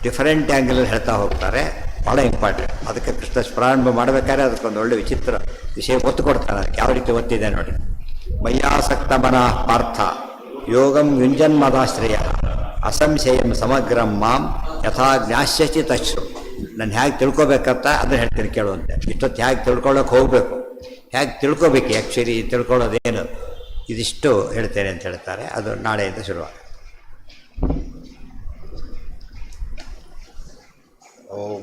ಡಿಫರೆಂಟ್ ಆ್ಯಂಗಲಲ್ಲಿ ಹೇಳ್ತಾ ಹೋಗ್ತಾರೆ, ಭಾಳ ಇಂಪಾರ್ಟೆಂಟ್. ಅದಕ್ಕೆ ಕೃಷ್ಣ ಪ್ರಾರಂಭ ಮಾಡಬೇಕಾದ್ರೆ ಅದಕ್ಕೊಂದು ಒಳ್ಳೆ ವಿಚಿತ್ರ ವಿಷಯ ಒತ್ತು ಕೊಡ್ತಾನೆ. ಅದಕ್ಕೆ ಯಾವ ರೀತಿ ಒತ್ತಿದೆ ನೋಡಿ. ಮಯ್ಯಾಸಕ್ತ ಮನಃ ಪಾರ್ಥ ಯೋಗಂ ಯುಂಜನ್ಮದಾಶ್ರಯ ಅಸಂಶಯಂ ಸಮಗ್ರಂ ಮಾಂ ಯಥಾ ಜ್ಞಾಸ್ಯಚಿ ತಶ್ರು. ನಾನು ಹೇಗೆ ತಿಳ್ಕೊಬೇಕಂತ ಅದನ್ನು ಹೇಳ್ತೀನಿ ಕೇಳುವಂತೆ. ಇಷ್ಟೊತ್ತು ಹೇಗೆ ತಿಳ್ಕೊಳ್ಳೋಕೆ ಹೋಗಬೇಕು, ಹೇಗೆ ತಿಳ್ಕೊಬೇಕು ಆ್ಯಕ್ಚುಲಿ ತಿಳ್ಕೊಳ್ಳೋದೇನು, ಇದಿಷ್ಟು ಹೇಳ್ತೇನೆ ಅಂತ ಹೇಳ್ತಾರೆ. ಅದು ನಾಳೆಯಿಂದ ಶುರುವಾಗುತ್ತೆ. ಓಂ